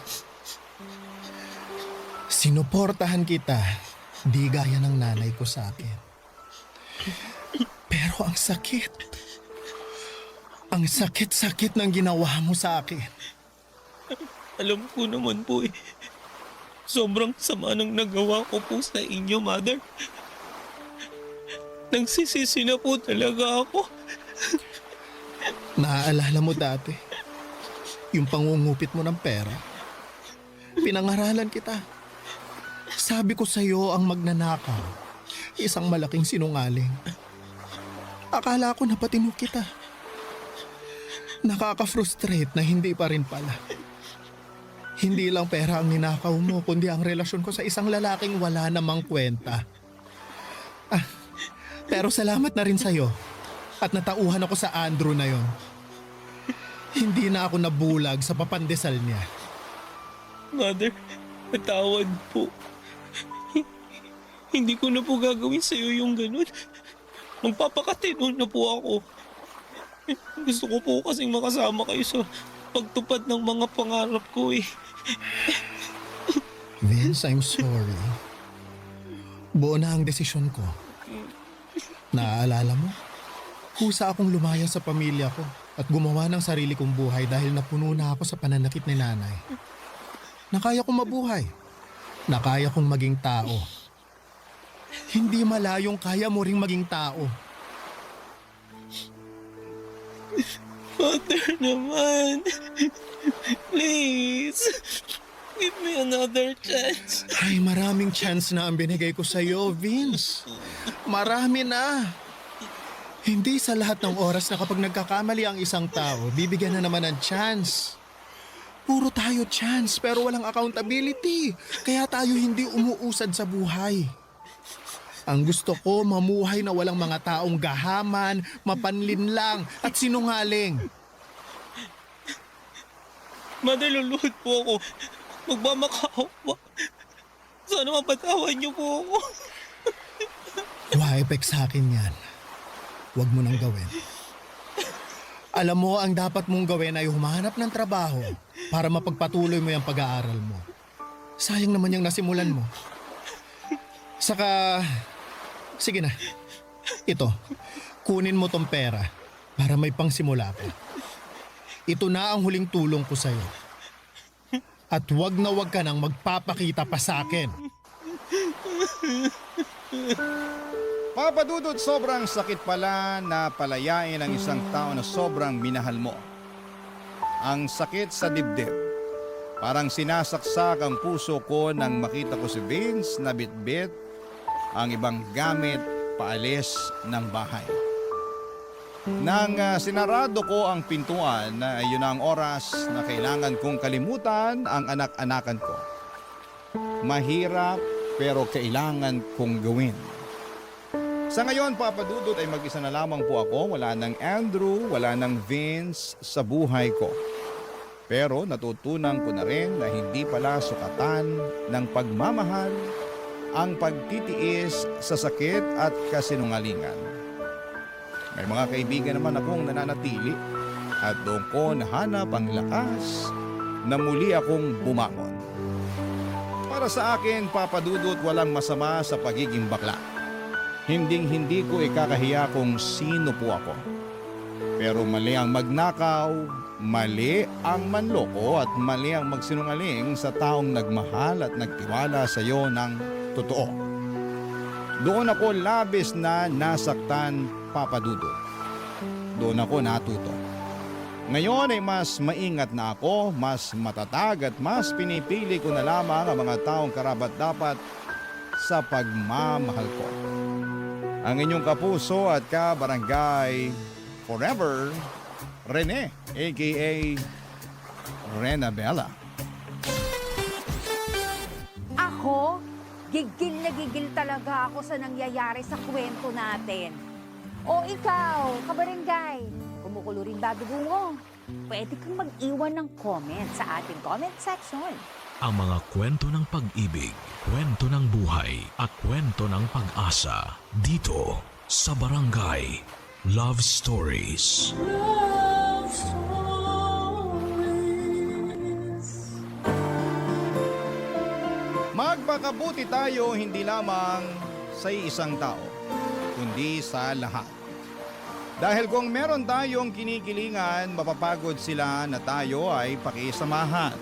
Sinuportahan kita, di gaya ng nanay ko sa akin. Pero ang sakit. Ang sakit-sakit ng ginawa mo sa akin. Alam ko naman po eh. Sobrang sama ng nagawa ko po sa inyo, Mother. Nagsisisi na po talaga ako. Naaalala mo dati, yung pangungupit mo ng pera. Pinangaralan kita. Sabi ko sa'yo ang magnanakaw, isang malaking sinungaling. Akala ko napatino kita. Nakaka-frustrate na hindi pa rin pala. Hindi lang pera ang ninakaw mo, kundi ang relasyon ko sa isang lalaking wala namang kwenta. Pero salamat na rin sa'yo at natauhan ako sa Andrew na yon. Hindi na ako nabulag sa papandesal niya. Mother, patawad po. Hindi ko na po gagawin sa'yo yung ganun. Magpapakatino na po ako. Gusto ko po kasing makasama kayo sa pagtupad ng mga pangarap ko eh. Vince, I'm sorry. Buo na ang desisyon ko. Naaalala mo? Kusa akong lumaya sa pamilya ko at gumawa ng sarili kong buhay dahil napuno na ako sa pananakit ni nanay. Nakaya kong mabuhay. Nakaya kong maging tao. Hindi malayong kaya mo ring maging tao. Father naman. Please. Give me another chance. Ay, maraming chance na ang binigay ko sa'yo, Vince. Marami na. Hindi sa lahat ng oras na kapag nagkakamali ang isang tao, bibigyan na naman ng chance. Puro tayo chance pero walang accountability. Kaya tayo hindi umuusad sa buhay. Ang gusto ko, mamuhay na walang mga taong gahaman, mapanlinlang at sinungaling. Mother, luluhod po ako. Magmamakaawa po. Sana mapatawan niyo po ako. Wa-epek sa akin yan. Huwag mo nang gawin. Alam mo, ang dapat mong gawin ay humanap ng trabaho para mapagpatuloy mo yung pag-aaral mo. Sayang naman yung nasimulan mo. Saka, sige na. Ito, kunin mo tong pera para may pangsimula pa. Ito na ang huling tulong ko sa'yo. At wag na wag ka nang magpapakita pa sa akin. Papa Dudut, sobrang sakit pala na palayain ang isang tao na sobrang minahal mo. Ang sakit sa dibdib. Parang sinasaksak ang puso ko nang makita ko si Vince na bitbit ang ibang gamit paalis ng bahay. Nang sinarado ko ang pintuan, yun na ang oras na kailangan kong kalimutan ang anak-anakan ko. Mahirap pero kailangan kong gawin. Sa ngayon, Papa Dudut, ay mag-isa na lamang po ako. Wala nang Andrew, wala nang Vince sa buhay ko. Pero natutunan ko na rin na hindi pala sukatan ng pagmamahal ang pagtitiis sa sakit at kasinungalingan. May mga kaibigan naman akong nananatili at doon ko nahanap ang lakas na muli akong bumangon. Para sa akin, Papa Dudut, walang masama sa pagiging bakla. Hinding-hindi ko ikakahiya kung sino po ako. Pero mali ang magnakaw, mali ang manloko at mali ang magsinungaling sa taong nagmahal at nagtiwala sa iyo ng totoo. Doon ako labis na nasaktan, Papa Dudut. Doon ako natuto. Ngayon ay mas maingat na ako, mas matatag at mas pinipili ko na lamang ang mga taong karapat-dapat sa pagmamahal ko. Ang inyong kapuso at kabarangay forever, Rene, a.k.a. Rena Bella. Ako, gigil na gigil talaga ako sa nangyayari sa kwento natin. O ikaw, kabarangay, kumukulo rin ba dugo mo? Pwede kang mag-iwan ng comment sa ating comment section. Ang mga kwento ng pag-ibig, kwento ng buhay at kwento ng pag-asa dito sa Barangay Love Stories. Love Stories. Magpakabuti tayo hindi lamang sa isang tao, kundi sa lahat. Dahil kung meron tayong kinikilingan, mapapagod sila na tayo ay pakisamahan.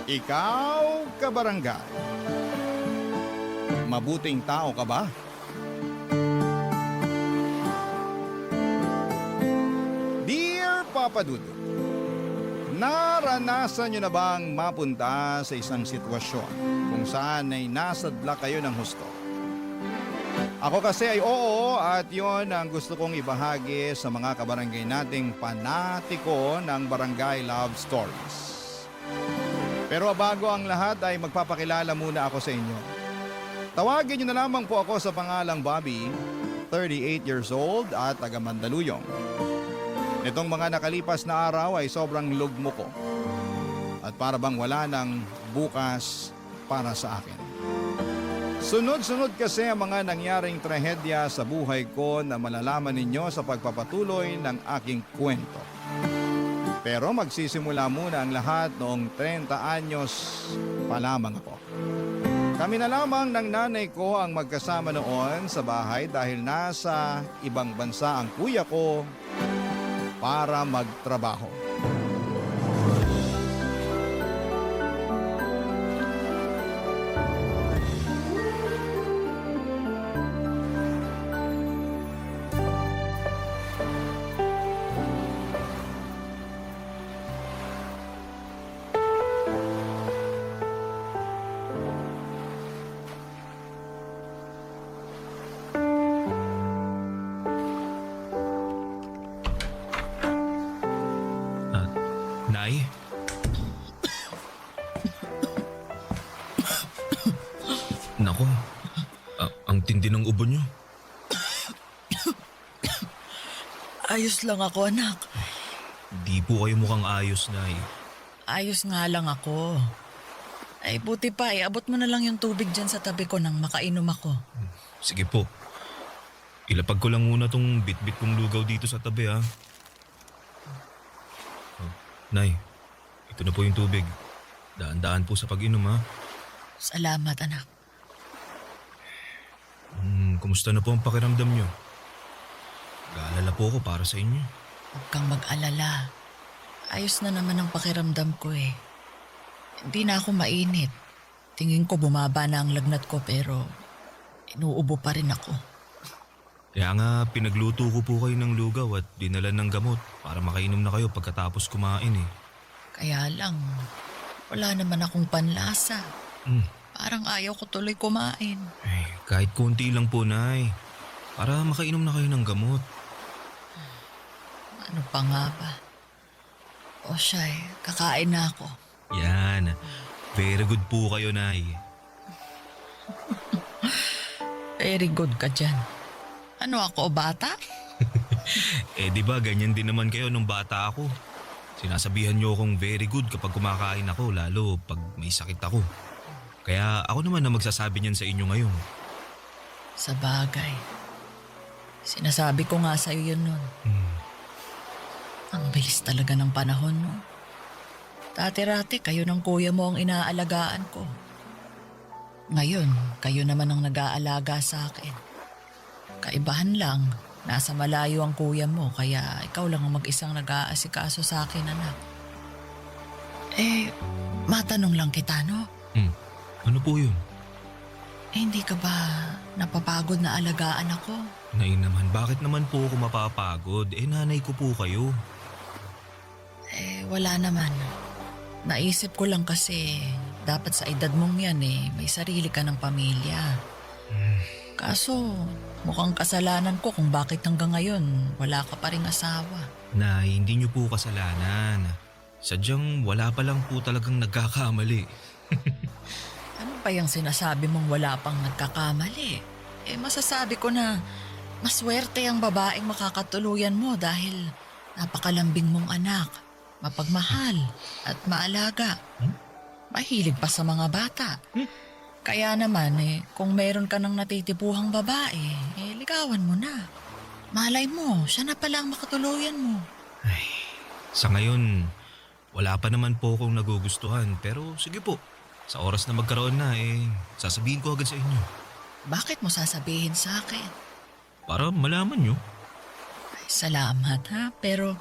Ikaw, kabarangay, mabuting tao ka ba? Dear Papa Dudut, naranasan nyo na bang mapunta sa isang sitwasyon kung saan ay nasadla kayo ng husto? Ako kasi ay oo at yon ang gusto kong ibahagi sa mga kabarangay nating panatiko ng Barangay Love Stories. Pero bago ang lahat ay magpapakilala muna ako sa inyo. Tawagin niyo na lamang po ako sa pangalang Bobby, 38 years old at taga Mandaluyong. Nitong mga nakalipas na araw ay sobrang lugmo ko at para bang wala nang bukas para sa akin. Sunod-sunod kasi ang mga nangyaring trahedya sa buhay ko na malalaman ninyo sa pagpapatuloy ng aking kwento. Pero magsisimula muna ang lahat noong 30 anyos pa lamang ako. Kami na lamang ng nanay ko ang magkasama noon sa bahay dahil nasa ibang bansa ang kuya ko para magtrabaho. Nako, ang tindi ng ubo nyo. Ayos lang ako, anak. Di po kayo mukhang ayos, Nay. Ayos nga lang ako. Ay, buti pa, abot mo na lang yung tubig dyan sa tabi ko nang makainom ako. Sige po. Ilapag ko lang muna tong bit-bit kong lugaw dito sa tabi, ha? Oh, Nay, ito na po yung tubig. Daan-daan po sa pag-inom, ha? Salamat, anak. Kumusta na po ang pakiramdam nyo? Gaalala po ako para sa inyo. Huwag kang mag-alala. Ayos na naman ang pakiramdam ko eh. Hindi na ako mainit. Tingin ko bumaba na ang lagnat ko pero inuubo pa rin ako. Kaya nga pinagluto ko po kayo ng lugaw at dinala ng gamot para makainom na kayo pagkatapos kumain eh. Kaya lang, wala naman akong panlasa. Parang ayaw ko tuloy kumain. Ay, kahit konti lang po, Nay. Para makainom na kayo ng gamot. Ano pa nga ba? O siya kakain na ako. Yan. Very good po kayo, Nay. Very good ka dyan. Ano ako, bata? Di ba ganyan din naman kayo nung bata ako. Sinasabihan niyo akong very good kapag kumakain ako, lalo pag may sakit ako. Kaya ako naman na magsasabi niyan sa inyo ngayon. Sa bagay. Sinasabi ko nga sa'yo yun nun. Ang bilis talaga ng panahon, no? Dati-rati, kayo ng kuya mo ang inaalagaan ko. Ngayon, kayo naman ang nag-aalaga sa akin. Kaibahan lang, nasa malayo ang kuya mo, kaya ikaw lang ang mag-isang nag-aasikaso sa akin, anak. Matanong lang kita, no? Ano po yun? Hindi ka ba napapagod na alagaan ako? Nay naman, bakit naman po ako mapapagod? Nanay ko po kayo. Wala naman. Naisip ko lang kasi dapat sa edad mong yan may sarili ka ng pamilya. Kaso mukhang kasalanan ko kung bakit hanggang ngayon wala ka pa ring asawa. Nay, hindi niyo po kasalanan. Sadyang wala pa lang po talagang nagkakamali. Ano pa yung sinasabi mong wala pang nagkakamali? Masasabi ko na maswerte ang babaeng makakatuluyan mo dahil napakalambing mong anak, mapagmahal at maalaga. Mahilig pa sa mga bata. Kaya naman kung meron ka ng natitipuhang babae, ligawan mo na. Malay mo, siya na pala ang makatuluyan mo. Sa ngayon, wala pa naman po akong nagugustuhan pero sige po. Sa oras na magkaroon na sasabihin ko agad sa inyo. Bakit mo sasabihin sa akin? Para malaman nyo. Salamat ha, pero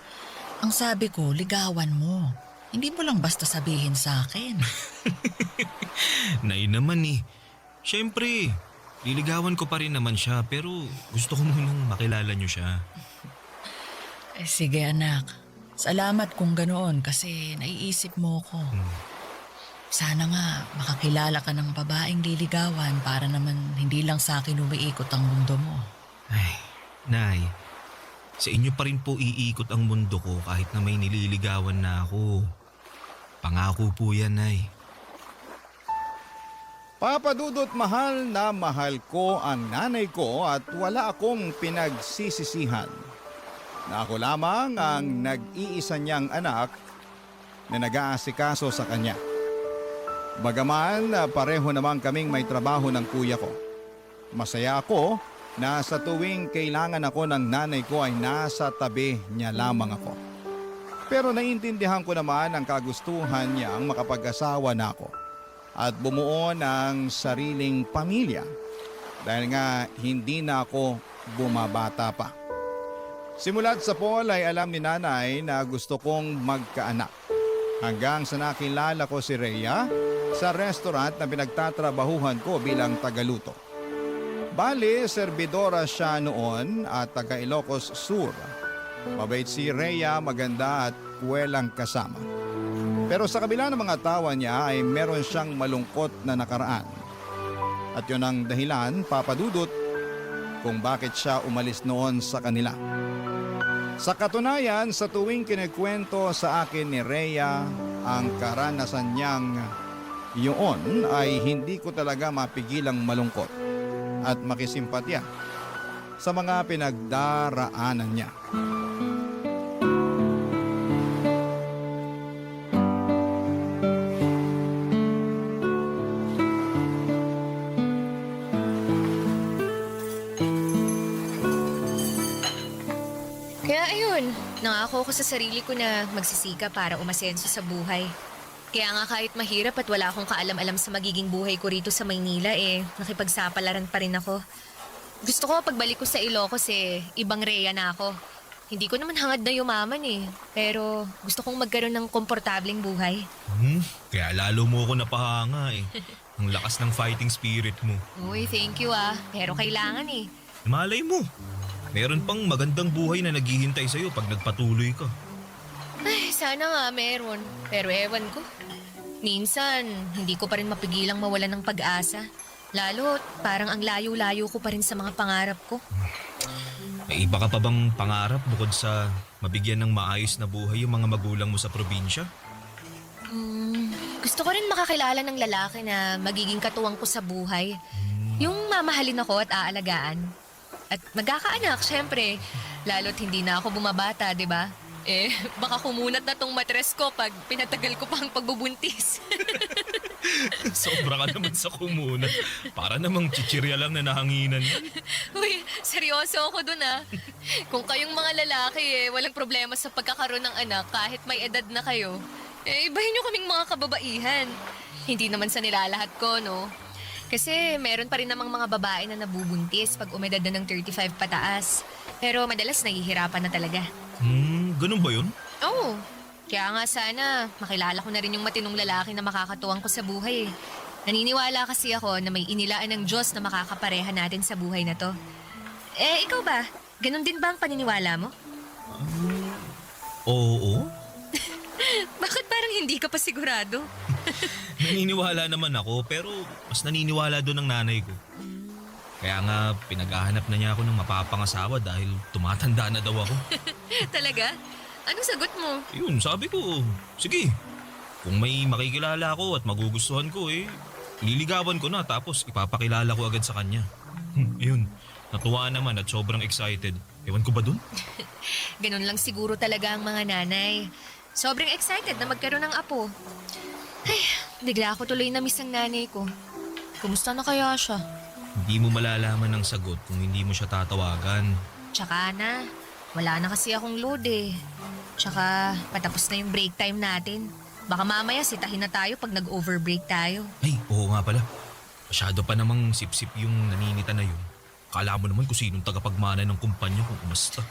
ang sabi ko, ligawan mo. Hindi mo lang basta sabihin sa akin. Nay naman Siyempre, liligawan ko pa rin naman siya pero gusto ko munang makilala nyo siya. Sige anak, salamat kung ganoon kasi naiisip mo ko. Sana nga makakilala ka ng babaeng liligawan para naman hindi lang sa akin umiikot ang mundo mo. Nay, sa inyo pa rin po iikot ang mundo ko kahit na may nililigawan na ako. Pangako po yan, Nay. Papa Dudut, mahal na mahal ko ang nanay ko at wala akong pinagsisisihan. Na ako lamang ang nag-iisa niyang anak na nag-aasikaso sa kanya. Bagaman pareho naman kaming may trabaho ng kuya ko. Masaya ako na sa tuwing kailangan ako ng nanay ko ay nasa tabi niya lamang ako. Pero naiintindihan ko naman ang kagustuhan niyang makapag-asawa na ako at bumuo ng sariling pamilya dahil nga hindi na ako bumabata pa. Simulat sa Paul ay alam ni nanay na gusto kong magkaanak. Hanggang sa nakilala ko si Rhea sa restaurant na pinagtatrabahuhan ko bilang tagaluto. Bale, serbidora siya noon at taga Ilocos Sur. Mabait si Rhea, maganda at puwelang kasama. Pero sa kabila ng mga tawa niya ay meron siyang malungkot na nakaraan. At yun ang dahilan, Papa Dudut, kung bakit siya umalis noon sa kanila. Sa katunayan, sa tuwing kinikwento sa akin ni Rhea ang karanasan niyang Yun ay hindi ko talaga mapigilang malungkot at makisimpatya sa mga pinagdaraanan niya. Kaya ayun, nangako ko sa sarili ko na magsisika para umasenso sa buhay. Kaya nga kahit mahirap at wala akong kaalam-alam sa magiging buhay ko rito sa Maynila nakipagsapalaran pa rin ako. Gusto ko pagbalik ko sa Ilocos ibang Rhea na ako. Hindi ko naman hangad na yumaman pero gusto kong magkaroon ng komportableng buhay. Kaya lalo mo ako napahanga Ang lakas ng fighting spirit mo. Uy, thank you pero kailangan Malay mo, meron pang magandang buhay na naghihintay sa'yo pag nagpatuloy ka. Ay, sana nga meron. Pero ewan ko. Minsan, hindi ko pa rin mapigilang mawalan ng pag-asa. Lalo, parang ang layo-layo ko pa rin sa mga pangarap ko. May iba ka pa bang pangarap bukod sa mabigyan ng maayos na buhay yung mga magulang mo sa probinsya? Gusto ko rin makakilala ng lalaki na magiging katuwang ko sa buhay. Yung mamahalin ako at aalagaan. At magkakaanak, syempre. Lalo't hindi na ako bumabata, di ba? Baka kumunat na tong matres ko pag pinatagal ko pa ang pagbubuntis. Sobra ka naman sa kumuna. Para namang chichirya lang na nahanginan. Uy, seryoso ako dun Kung kayong mga lalaki walang problema sa pagkakaroon ng anak kahit may edad na kayo, ibahin nyo kaming mga kababaihan. Hindi naman sa nilalahat ko, no? Kasi meron pa rin namang mga babae na nabubuntis pag umedad na ng 35 pataas. Pero madalas nahihirapan na talaga. Ganun ba yun? Oo. Kaya nga sana makilala ko na rin yung matinong lalaki na makakatuwang ko sa buhay. Naniniwala kasi ako na may inilaan ng Diyos na makakapareha natin sa buhay na to. Ikaw ba? Ganun din ba ang paniniwala mo? Oo. Bakit parang hindi ka pa sigurado? Naniniwala naman ako pero mas naniniwala doon ang nanay ko. Kaya nga pinaghahanap na niya ako ng mapapangasawa dahil tumatanda na daw ako. Talaga? Anong sagot mo? Yun, sabi ko, sige. Kung may makikilala ako at magugustuhan ko liligawan ko na tapos ipapakilala ko agad sa kanya. Ayun, natuwa naman at sobrang excited. Ewan ko ba dun? Ganun lang siguro talaga ang mga nanay. Sobrang excited na magkaroon ng apo. Ay, bigla ako tuloy na miss ang nanay ko. Kumusta na kaya siya? Hindi mo malalaman ang sagot kung hindi mo siya tatawagan. Tsaka na, wala na kasi akong load Tsaka patapos na yung break time natin. Baka mamaya sitahin na tayo pag nag-overbreak tayo. Ay, oo nga pala. Masyado pa namang sip-sip yung naninita na yun. Kala mo naman kung sinong tagapagmana ng kumpanya kung umasta.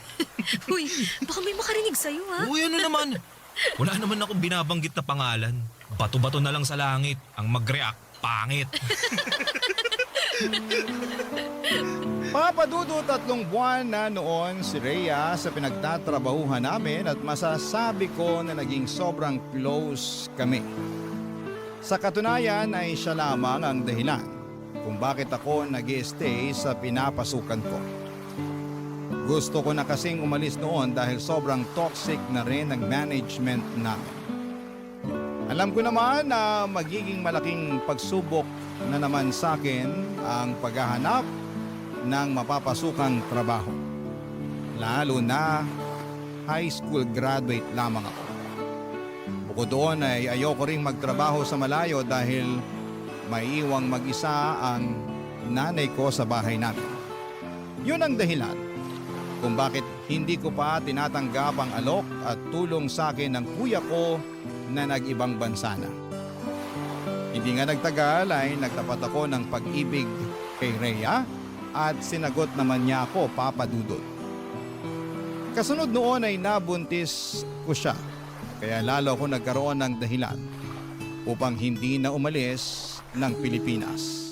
Uy, baka may makarinig sa'yo Uy, ano naman? Wala naman akong binabanggit na pangalan. Bato-bato na lang sa langit. Ang mag-react, pangit. Papadudo 3 buwan na noon si Rhea sa pinagtatrabahuhan namin at masasabi ko na naging sobrang close kami. Sa katunayan ay siya lamang ang dahilan kung bakit ako nag-stay sa pinapasukan ko. Gusto ko na kasing umalis noon dahil sobrang toxic na rin ang management namin. Alam ko naman na magiging malaking pagsubok na naman sa akin ang paghahanap ng mapapasukang trabaho. Lalo na high school graduate lamang ako. Bukod doon ay ayoko ring magtrabaho sa malayo dahil maiiwang mag-isa ang nanay ko sa bahay namin. Yun ang dahilan kung bakit hindi ko pa tinatanggap ang alok at tulong sa akin ng kuya ko na nag-ibang bansa na. Hindi nga nagtagal ay nagtapat ako ng pag-ibig kay Rhea at sinagot naman niya ako, Papa Dudut. Kasunod noon ay nabuntis ko siya, kaya lalo ako nagkaroon ng dahilan upang hindi na umalis ng Pilipinas.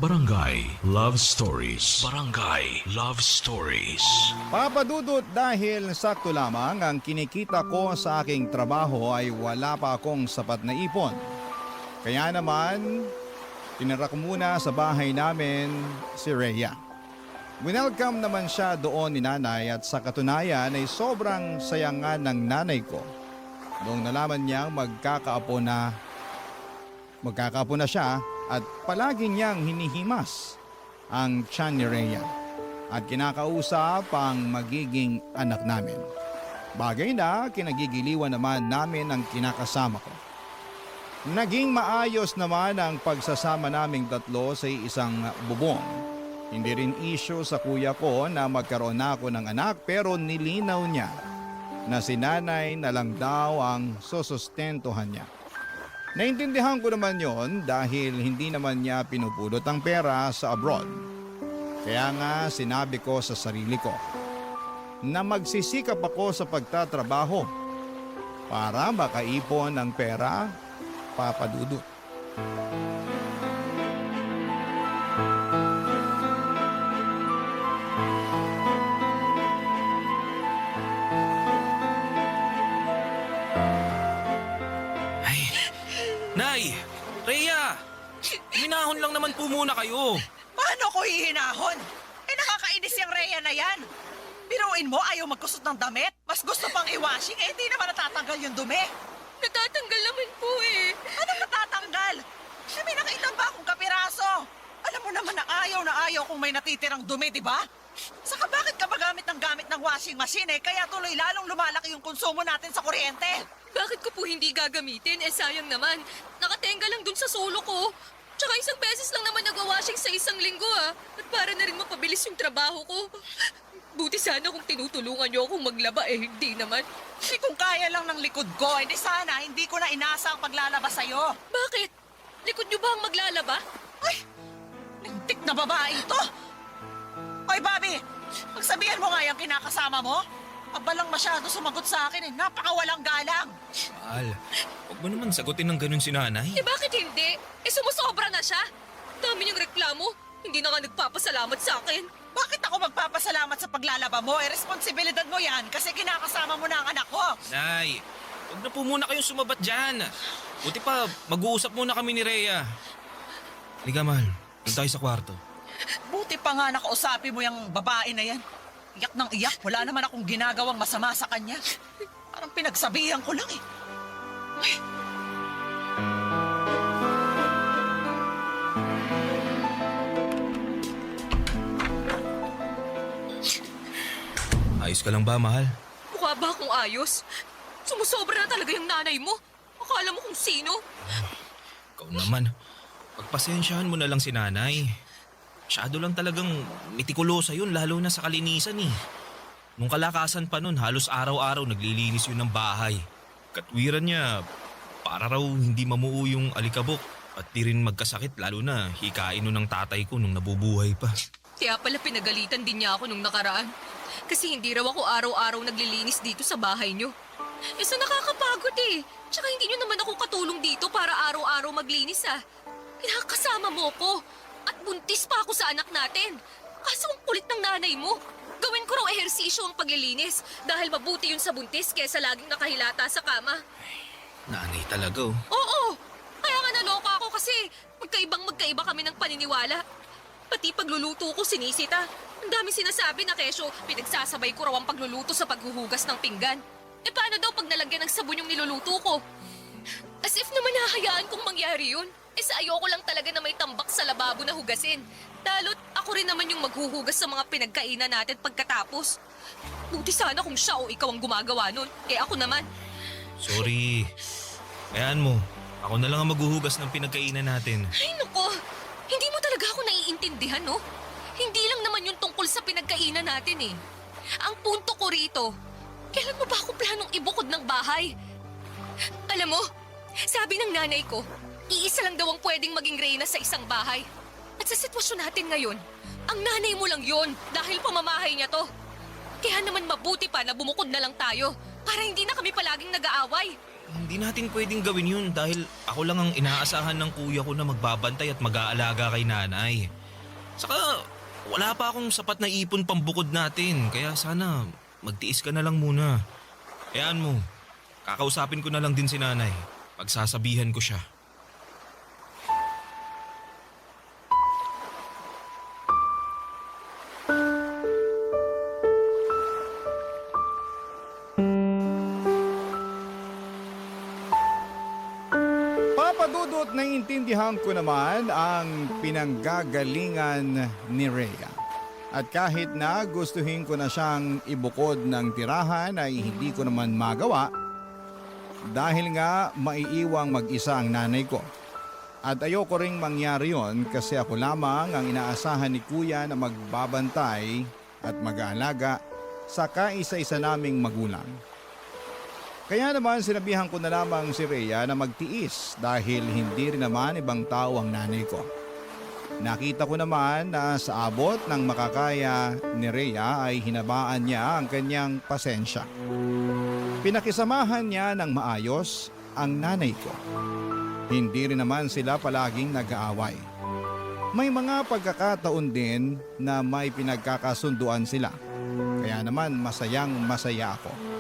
Barangay Love Stories. Barangay Love Stories. Papa Dudut, dahil sakto lamang ang kinikita ko sa aking trabaho ay wala pa akong sapat na ipon. Kaya naman, tinira ko muna sa bahay namin si Rhea. Winelcome naman siya doon ni nanay at sa katunayan ay sobrang sayangan ng nanay ko noong nalaman niyang magkakaapo na Magkakapo na siya at palagi niyang hinihimas ang tiyan ni Rhea at kinakausap ang magiging anak namin. Bagay na kinagigiliwan naman namin ang kinakasama ko. Naging maayos naman ang pagsasama naming tatlo sa isang bubong. Hindi rin issue sa kuya ko na magkaroon na ako ng anak pero nilinaw niya na si nanay na lang daw ang susustentuhan niya. Naintindihan ko naman yon dahil hindi naman niya pinupulot ang pera sa abroad. Kaya nga sinabi ko sa sarili ko na magsisikap ako sa pagtatrabaho para makaipon ng pera, Papa Dudut. Nay! Rhea! Minahon lang naman po muna kayo. Paano ko hihinahon? Nakakainis yung Rhea na yan. Biruin mo, ayaw magkusot ng damit? Mas gusto pang i-washing, hindi naman natatanggal yung dumi. Natatanggal naman po eh. Anong natatanggal? May nakita ba akong kapiraso? Alam mo naman na ayaw kung may natitirang dumi, di ba? Saka bakit ka ba gamit ng washing machine kaya tuloy lalong lumalaki yung konsumo natin sa kuryente? Bakit ko po hindi gagamitin? Sayang naman. Nakatenga lang dun sa solo ko. Tsaka isang beses lang naman nag-washing sa isang linggo At para na rin mapabilis yung trabaho ko. Buti sana kung tinutulungan niyo akong maglaba hindi naman. Kung kaya lang ng likod ko, hindi sana hindi ko na inasa ang paglalaba sa'yo. Bakit? Likod niyo ba ang maglalaba? Ay! Lintik na babae ito! Hoy, Bobby! Magsabihan mo nga yung kinakasama mo. Abalang masyado sumagot sa akin napakawalang galang. Mahal, huwag mo naman sagutin ng ganun si nanay. Bakit hindi? Sumusobra na siya. Dami niyang reklamo. Hindi na nga nagpapasalamat sa akin. Bakit ako magpapasalamat sa paglalaba mo? Responsibilidad mo yan kasi kinakasama mo na ang anak ko. Nay, huwag na po muna kayong sumabat dyan. Buti pa, mag-uusap muna kami ni Rhea. Halika, mahal. Doon tayo sa kwarto. Buti pa nga nakausapin mo yung babae na yan. Iyak ng iyak. Wala naman akong ginagawang masama sa kanya. Parang pinagsabihan ko lang Ay. Ayos ka lang ba, mahal? Mukha ba akong ayos? Sumusobra na talaga yung nanay mo. Akala mo kung sino? Ikaw naman. Pagpasensyahan mo na lang si nanay. Masyado lang talagang mitikulosa yun, lalo na sa kalinisan Nung kalakasan pa nun, halos araw-araw naglilinis yun ng bahay. Katwiran niya, para raw hindi mamuo yung alikabok at di rin magkasakit, lalo na hikain nun ng tatay ko nung nabubuhay pa. Kaya pala pinagalitan din niya ako nung nakaraan. Kasi hindi raw ako araw-araw naglilinis dito sa bahay niyo. So nakakapagod Tsaka hindi niyo naman ako katulong dito para araw-araw maglinis Kinakasama mo ko. At buntis pa ako sa anak natin. Kaso ang kulit ng nanay mo. Gawin ko raw ehersisyo ang paglilinis dahil mabuti yun sa buntis kesa laging nakahilata sa kama. Nanay talaga Oo! Kaya nga naloka ako kasi magkaiba kami ng paniniwala. Pati pagluluto ko sinisita. Ang daming sinasabi na kesyo pinagsasabay ko raw ang pagluluto sa paghuhugas ng pinggan. Paano daw pag nalagyan ng sabon yung niluluto ko? As if naman hahayaan kong mangyari yun. Sa ayoko lang talaga na may tambak sa lababo na hugasin. Lalo't ako rin naman yung maghuhugas sa mga pinagkainan natin pagkatapos. Buti sana kung siya o ikaw ang gumagawa nun. Ako naman. Sorry. Ayan mo, ako na lang ang maghuhugas ng pinagkainan natin. Ay nako, hindi mo talaga ako naiintindihan no? Hindi lang naman yung tungkol sa pinagkainan natin Ang punto ko rito, kailan mo ba ako planong ibukod ng bahay? Alam mo, sabi ng nanay ko, iisa lang daw ang pwedeng maging reyna sa isang bahay. At sa sitwasyon natin ngayon, ang nanay mo lang yon dahil pamamahay niya to. Kaya naman mabuti pa na bumukod na lang tayo para hindi na kami palaging nag-aaway. Hindi natin pwedeng gawin yun dahil ako lang ang inaasahan ng kuya ko na magbabantay at mag-aalaga kay nanay. Saka wala pa akong sapat na ipon pambukod natin kaya sana magtiis ka na lang muna. Hayaan mo, kakausapin ko na lang din si nanay. Pagsasabihan ko siya. Papa Dudut, naiintindihan sinabihan ko naman ang pinanggagalingan ni Rhea. At kahit na gustuhin ko na siyang ibukod ng tirahan ay hindi ko naman magawa dahil nga maiiwang mag-isa ang nanay ko. At ayoko ring mangyari yon kasi ako lamang ang inaasahan ni Kuya na magbabantay at mag-aalaga sa kaisa-isa naming magulang. Kaya naman sinabihan ko na lamang si Rhea na magtiis dahil hindi rin naman ibang tao ang nanay ko. Nakita ko naman na sa abot ng makakaya ni Rhea ay hinabaan niya ang kanyang pasensya. Pinakisamahan niya ng maayos ang nanay ko. Hindi rin naman sila palaging nag-aaway. May mga pagkakataon din na may pinagkakasunduan sila. Kaya naman masaya ako.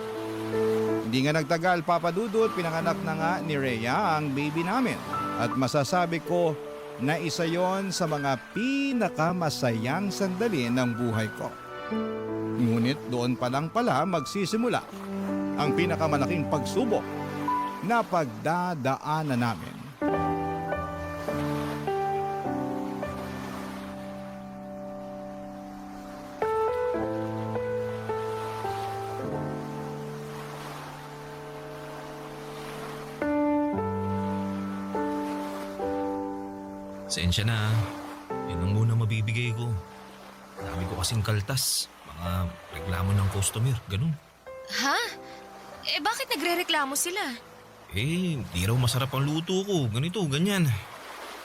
Hindi nga nagtagal, Papa Dudut, pinanganak na nga ni Rhea ang baby namin. At masasabi ko na isa yon sa mga pinakamasayang sandali ng buhay ko. Ngunit doon pa lang pala magsisimula ang pinakamalaking pagsubok na pagdadaanan namin. Sensya na. Yan lang muna mabibigay ko. Dami ko kasing kaltas. Mga reklamo ng customer, ganun. Ha? Eh bakit nagre-reklamo sila? Di raw masarap ang luto ko. Ganito, ganyan.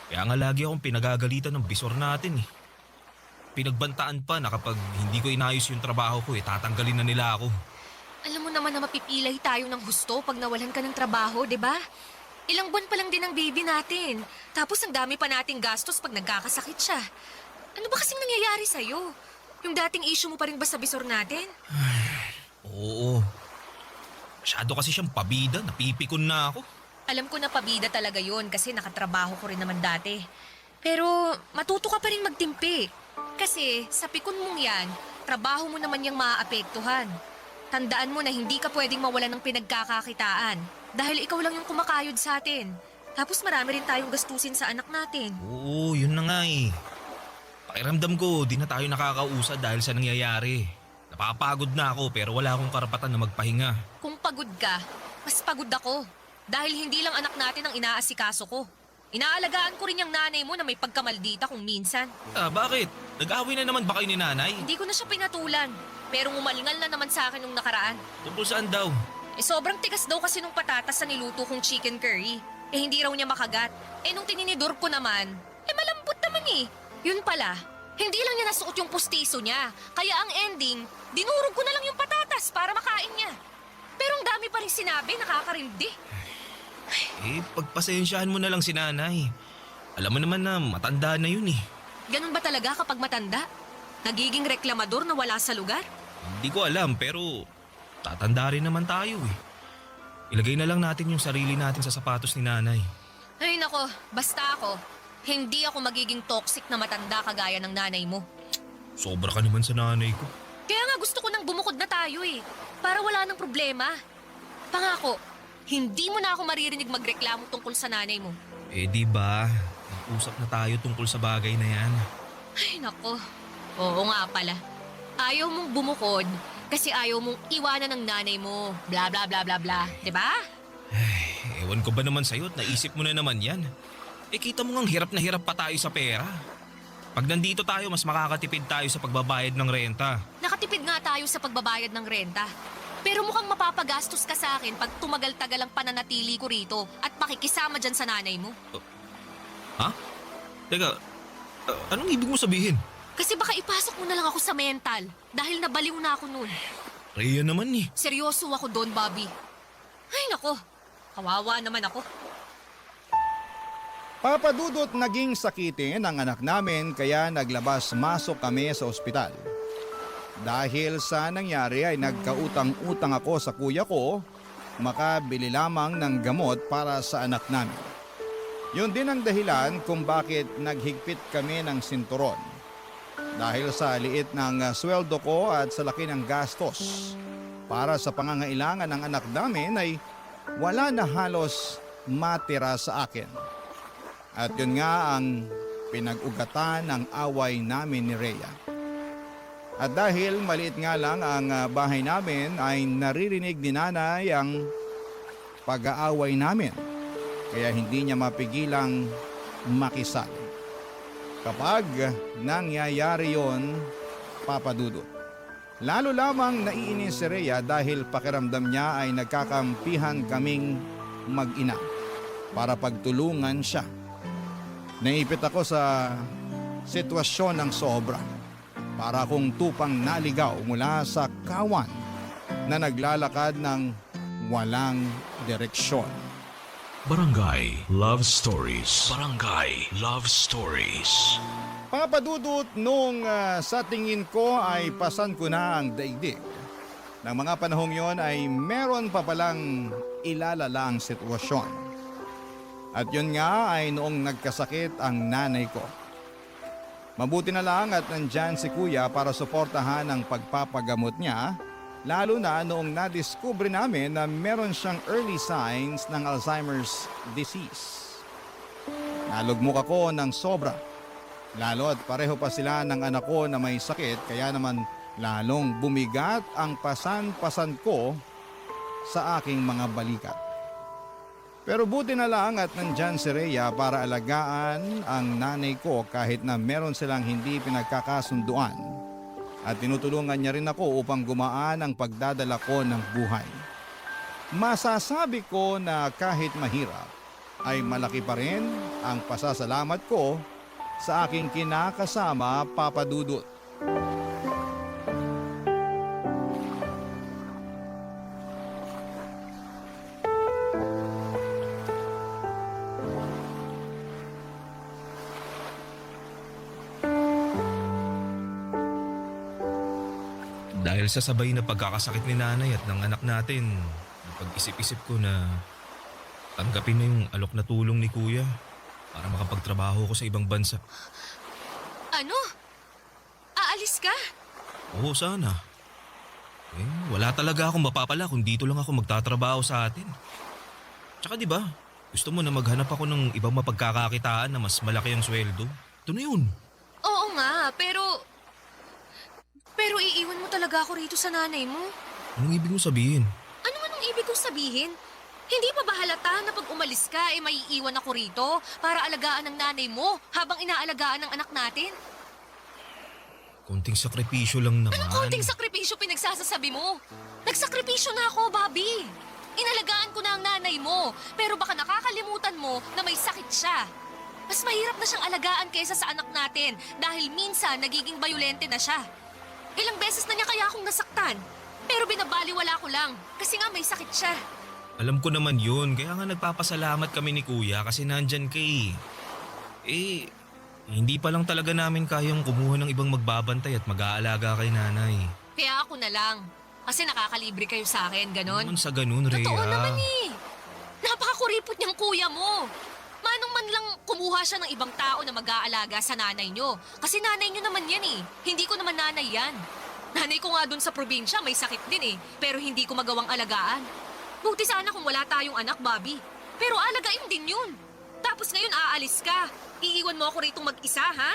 Kaya nga lagi akong pinagagalitan ng bisor natin eh. Pinagbantaan pa na kapag hindi ko inayos yung trabaho ko tatanggalin na nila ako. Alam mo naman na mapipilay tayo ng husto pag nawalan ka ng trabaho, di ba? Ilang buwan pa lang din ang baby natin. Tapos ang dami pa nating gastos pag nagkakasakit siya. Ano ba kasing nangyayari sa'yo? Yung dating issue mo pa rin ba sa bisor natin? Oo. Masyado kasi siyang pabida. Napipikon na ako. Alam ko na pabida talaga yun kasi nakatrabaho ko rin naman dati. Pero matuto ka pa rin magtimpi. Kasi sa pikon mong yan, trabaho mo naman yung maaapektuhan. Tandaan mo na hindi ka pwedeng mawalan ng pinagkakakitaan. Dahil ikaw lang yung kumakayod sa atin. Tapos marami rin tayong gastusin sa anak natin. Oo, yun na nga eh. Pakiramdam ko, di na tayo nakakausad dahil sa nangyayari. Napapagod na ako pero wala akong karapatan na magpahinga. Kung pagod ka, mas pagod ako. Dahil hindi lang anak natin ang inaasikaso ko. Inaalagaan ko rin yung nanay mo na may pagkamaldita kung minsan. Bakit? Nag-away na naman ba kayo ni nanay? Hindi ko na siya pinatulan. Pero umalingal na naman sa akin nung nakaraan. Tungkol saan daw? Sobrang tigas daw kasi nung patatas sa niluto kong chicken curry. Hindi raw niya makagat. Nung tininidor ko naman, malambot naman eh. Yun pala, hindi lang niya nasuot yung pustiso niya. Kaya ang ending, dinurog ko na lang yung patatas para makain niya. Pero ang dami pa rin sinabi, nakakarindi. Pagpasensyahan mo na lang si nanay. Alam mo naman na matanda na yun eh. Ganun ba talaga kapag matanda? Nagiging reklamador na wala sa lugar? Hindi ko alam pero tatanda rin naman tayo eh. Ilagay na lang natin yung sarili natin sa sapatos ni nanay. Ay nako, basta ako. Hindi ako magiging toxic na matanda kagaya ng nanay mo. Sobra ka naman sa nanay ko. Kaya nga gusto ko nang bumukod na tayo eh. Para wala nang problema. Pangako, hindi mo na ako maririnig magreklamo tungkol sa nanay mo. Di ba? Nag-usap na tayo tungkol sa bagay na yan. Ay nako, oo nga pala. Ayaw mong bumukod kasi ayaw mong iwanan ng nanay mo. Bla bla bla bla bla. Diba? Ewan ko ba naman sa'yo at naisip mo na naman yan. Kita mo ngang hirap na hirap pa tayo sa pera. Pag nandito tayo, mas makakatipid tayo sa pagbabayad ng renta. Nakatipid nga tayo sa pagbabayad ng renta. Pero mukhang mapapagastos ka sa akin pag tumagal-tagal ang pananatili ko rito at makikisama dyan sa nanay mo. Ha? Teka, anong ibig mo sabihin? Kasi baka ipasok mo na lang ako sa mental dahil nabaliw na ako nun. Rhea naman eh. Seryoso ako doon, Bobby. Ay nako, kawawa naman ako. Papadudot naging sakitin ang anak namin kaya naglabas-masok kami sa ospital. Dahil sa nangyari ay nagkautang-utang ako sa kuya ko, makabili lamang ng gamot para sa anak namin. Yun din ang dahilan kung bakit naghigpit kami ng sinturon. Dahil sa liit ng sweldo ko at sa laki ng gastos, para sa pangangailangan ng anak namin ay wala na halos matira sa akin. At yun nga ang pinag-ugatan ng away namin ni Rhea. At dahil maliit nga lang ang bahay namin ay naririnig ni nanay ang pag-aaway namin. Kaya hindi niya mapigilang makisali. Kapag nangyayari yon, Papa Dudut. Lalo lamang naiinis si Rhea dahil pakiramdam niya ay nagkakampihan kaming mag-ina para pagtulungan siya. Naipit ako sa sitwasyon ng sobra. Para akong tupang naligaw mula sa kawan na naglalakad ng walang direksyon. Barangay Love Stories. Barangay Love Stories. Papadudot nung sa tingin ko ay pasan ko na ang daigdig. Nang mga panahong yon ay meron pa palang ilalala ang sitwasyon. At yun nga ay noong nagkasakit ang nanay ko. Mabuti na lang at nandyan si kuya para suportahan ang pagpapagamot niya, lalo na noong nadiskubre namin na meron siyang early signs ng Alzheimer's disease. Nalugmok ako ng sobra, lalo at pareho pa sila ng anak ko na may sakit kaya naman lalong bumigat ang pasan-pasan ko sa aking mga balikat. Pero buti na lang at nandyan si Rhea para alagaan ang nanay ko kahit na meron silang hindi pinagkakasunduan. At tinutulungan niya rin ako upang gumaan ang pagdadala ko ng buhay. Masasabi ko na kahit mahirap ay malaki pa rin ang pasasalamat ko sa aking kinakasama, Papa Dudut. Dahil sa sabay na pagkakasakit ni nanay at ng anak natin, pag-isip-isip ko na tanggapin na yung alok na tulong ni kuya para makapagtrabaho ko sa ibang bansa. Ano? Aalis ka? Oo, sana. Wala talaga akong mapapala kung dito lang ako magtatrabaho sa atin. Tsaka di ba, gusto mo na maghanap ako ng ibang mapagkakakitaan na mas malaki ang sweldo? Ito na yun. Oo nga, pero iiwan mo talaga ako rito sa nanay mo? Anong ibig mo sabihin? Ano man ang ibig kong sabihin? Hindi pa ba halata na pag umalis ka ay maiiwan ako rito para alagaan ng nanay mo habang inaalagaan ng anak natin? Konting sakripisyo lang naman. Anong konting sakripisyo pinagsasasabi mo? Nagsakripisyo na ako, Bobby. Inalagaan ko na ang nanay mo, pero baka nakakalimutan mo na may sakit siya. Mas mahirap na siyang alagaan kaysa sa anak natin dahil minsan nagiging bayolente na siya. Ilang beses na niya kaya akong nasaktan, pero binabaliwala ko lang kasi nga may sakit siya. Alam ko naman yun, kaya nga nagpapasalamat kami ni kuya kasi nandyan ka hindi pa lang talaga namin kayang kumuha ng ibang magbabantay at mag-aalaga kay nanay. Kaya ako na lang, kasi nakakalibre kayo sa akin, ganon. Naman sa ganun, Rhea. Totoo naman Napakakuripot niyang kuya mo. Manong man lang kumuha siya ng ibang tao na mag-aalaga sa nanay niyo. Kasi nanay niyo naman yan Hindi ko naman nanay yan. Nanay ko nga dun sa probinsya may sakit din pero hindi ko magawang alagaan. Buti sana kung wala tayong anak, Bobby. Pero alagain din yun. Tapos ngayon aalis ka. Iiwan mo ako rito mag-isa, ha?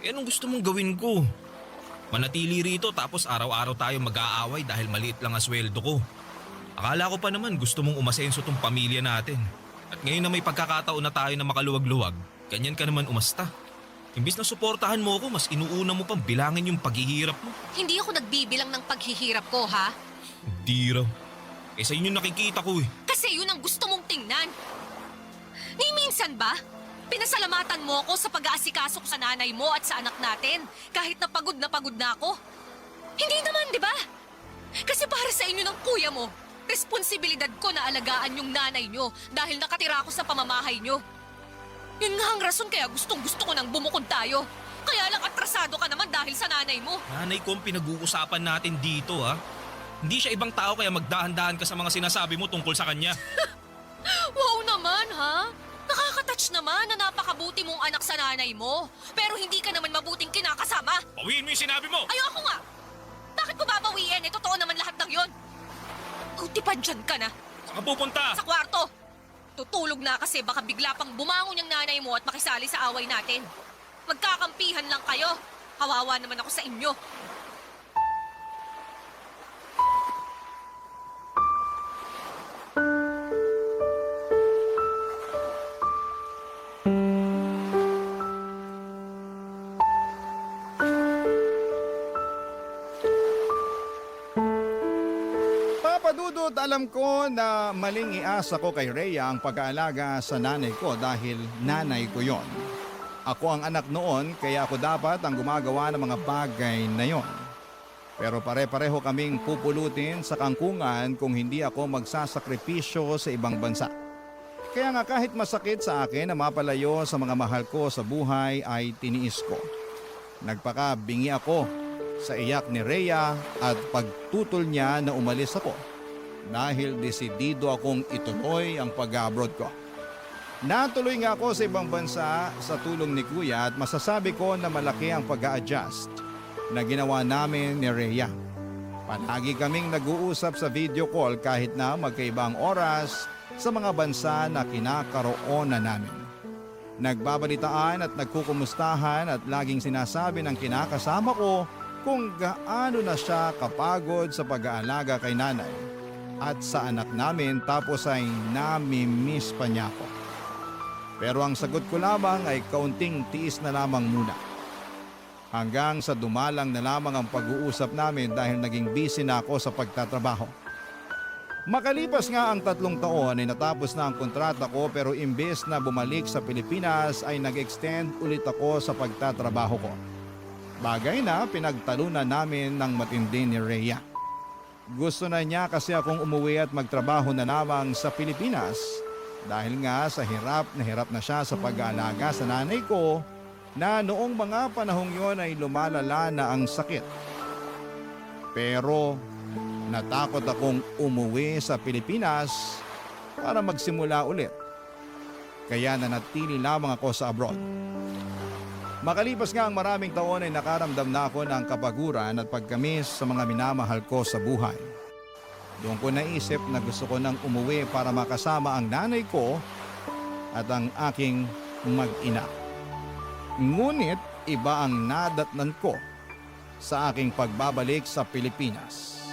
Anong gusto mong gawin ko? Manatili rito tapos araw-araw tayo mag-aaway dahil maliit lang ang sweldo ko. Akala ko pa naman gusto mong umasenso tong pamilya natin. At ngayon na may pagkakataon na tayo na makaluwag-luwag, ganyan ka naman umasta. Imbis na suportahan mo ako, mas inuuna mo pang bilangin yung paghihirap mo. Hindi ako nagbibilang ng paghihirap ko, ha? Hindi raw. Sa inyo nakikita ko Kasi yun ang gusto mong tingnan. Ni minsan ba, pinasalamatan mo ako sa pag-aasikasok sa nanay mo at sa anak natin kahit na pagod na ako? Hindi naman, di ba? Kasi para sa inyo ng kuya mo, responsibilidad ko na alagaan yung nanay nyo dahil nakatira ako sa pamamahay nyo. Yun nga ang rason kaya gustong-gusto ko nang bumukod tayo. Kaya lang atrasado ka naman dahil sa nanay mo. Nanay ko ang pinag-uusapan natin dito, ha? Hindi siya ibang tao kaya magdahan-dahan ka sa mga sinasabi mo tungkol sa kanya. Wow naman, ha? Nakaka-touch naman na napakabuti mong anak sa nanay mo. Pero hindi ka naman mabuting kinakasama. Bawiin mo yung sinabi mo! Ayoko nga! Bakit ko babawiin? Totoo naman lahat ng yon. Uti pa dyan ka na. Saan ka pupunta? Sa kwarto. Tutulog na kasi baka bigla pang bumangon yung nanay mo at makisali sa away natin. Magkakampihan lang kayo. Kawawa naman ako sa inyo. Papa Dudut, alam ko na maling iasa ko kay Rhea ang pag-aalaga sa nanay ko dahil nanay ko yon. Ako ang anak noon kaya ako dapat ang gumagawa ng mga bagay na yon. Pero pare-pareho kaming pupulutin sa kangkungan kung hindi ako magsasakripisyo sa ibang bansa. Kaya nga kahit masakit sa akin na mapalayo sa mga mahal ko sa buhay ay tiniis ko. Nagpakabingi ako sa iyak ni Rhea at pagtutol niya na umalis ako dahil desidido akong ituloy ang pag-abroad ko. Natuloy nga ako sa ibang bansa sa tulong ni Kuya at masasabi ko na malaki ang pag-a-adjust na ginawa namin ni Rhea. Palagi kaming nag-uusap sa video call kahit na magkaibang oras sa mga bansa na kinakaroonan namin. Nagbabalitaan at nagkukumustahan at laging sinasabi ng kinakasama ko kung gaano na siya kapagod sa pag-aalaga kay nanay at sa anak namin tapos ay nami-miss pa niya ako. Pero ang sagot ko lamang ay kaunting tiis na lamang muna. Hanggang sa dumalang na lamang ang pag-uusap namin dahil naging busy na ako sa pagtatrabaho. Makalipas nga ang 3 taon ay natapos na ang kontrata ko pero imbes na bumalik sa Pilipinas ay nag-extend ulit ako sa pagtatrabaho ko. Bagay na pinagtalunan namin ng matindi ni Rhea. Gusto na niya kasi akong umuwi at magtrabaho na lamang sa Pilipinas dahil nga sa hirap na siya sa pag-aalaga sa nanay ko na noong mga panahong yon ay lumalala na ang sakit. Pero natakot akong umuwi sa Pilipinas para magsimula ulit. Kaya nanatili lamang ako sa abroad. Makalipas nga ang maraming taon ay nakaramdam na ako ng kapaguran at pagkamis sa mga minamahal ko sa buhay. Doon ko naisip na gusto ko nang umuwi para makasama ang nanay ko at ang aking mag-ina. Ngunit iba ang nadatnan ko sa aking pagbabalik sa Pilipinas.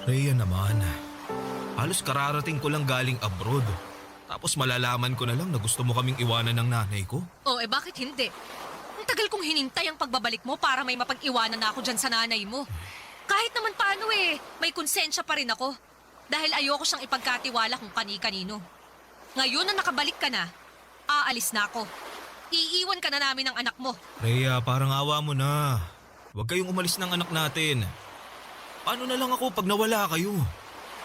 Rhea naman, halos kararating ko lang galing abroad. Tapos malalaman ko na lang na gusto mo kaming iwanan ng nanay ko. Oh, bakit hindi? Ang tagal kong hinintay ang pagbabalik mo para may mapag-iwanan na ako dyan sa nanay mo. Kahit naman paano may konsensya pa rin ako. Dahil ayoko siyang ipagkatiwala kung kani-kanino. Ngayon na nakabalik ka na, aalis na ako. Iiwan ka na namin ng anak mo. Rhea, parang awa mo na. Huwag kayong umalis ng anak natin. Paano na lang ako pag nawala kayo?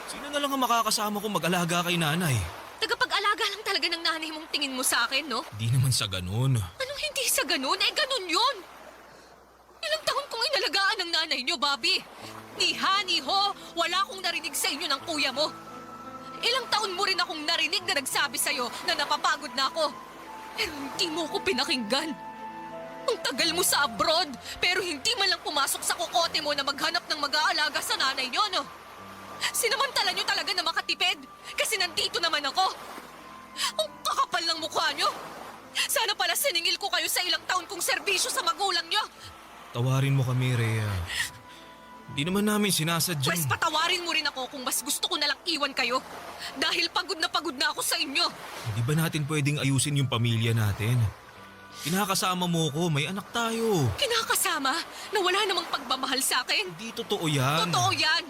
Sino na lang ang makakasama ko mag-alaga kay nanay? Tagapag-alaga lang talaga ng nanay mong tingin mo sa akin, no? Di naman sa ganun. Anong hindi sa ganun? Ganun yun! Ilang taon kong inalagaan ng nanay niyo, Bobby. Ni ha, ni ho, wala akong narinig sa inyo ng kuya mo. Ilang taon mo rin akong narinig na nagsabi sa'yo na napapagod na ako. Pero hindi mo ako pinakinggan. Ang tagal mo sa abroad, pero hindi man lang pumasok sa kokote mo na maghanap ng mag-aalaga sa nanay niyo, no? Sinamantala niyo talaga na makatipid kasi nandito naman ako. Ang kakapal ng mukha niyo. Sana pala siningil ko kayo sa ilang taon kong serbisyo sa magulang niyo. Tawarin mo kami, Rhea. Di naman namin sinasadya. Pwes patawarin mo rin ako kung mas gusto ko na lang iwan kayo. Dahil pagod na ako sa inyo. Hindi ba natin pwedeng ayusin yung pamilya natin? Kinakasama mo ko, may anak tayo. Kinakasama na wala namang pagmamahal sa akin. Hindi totoo yan. Totoo yan.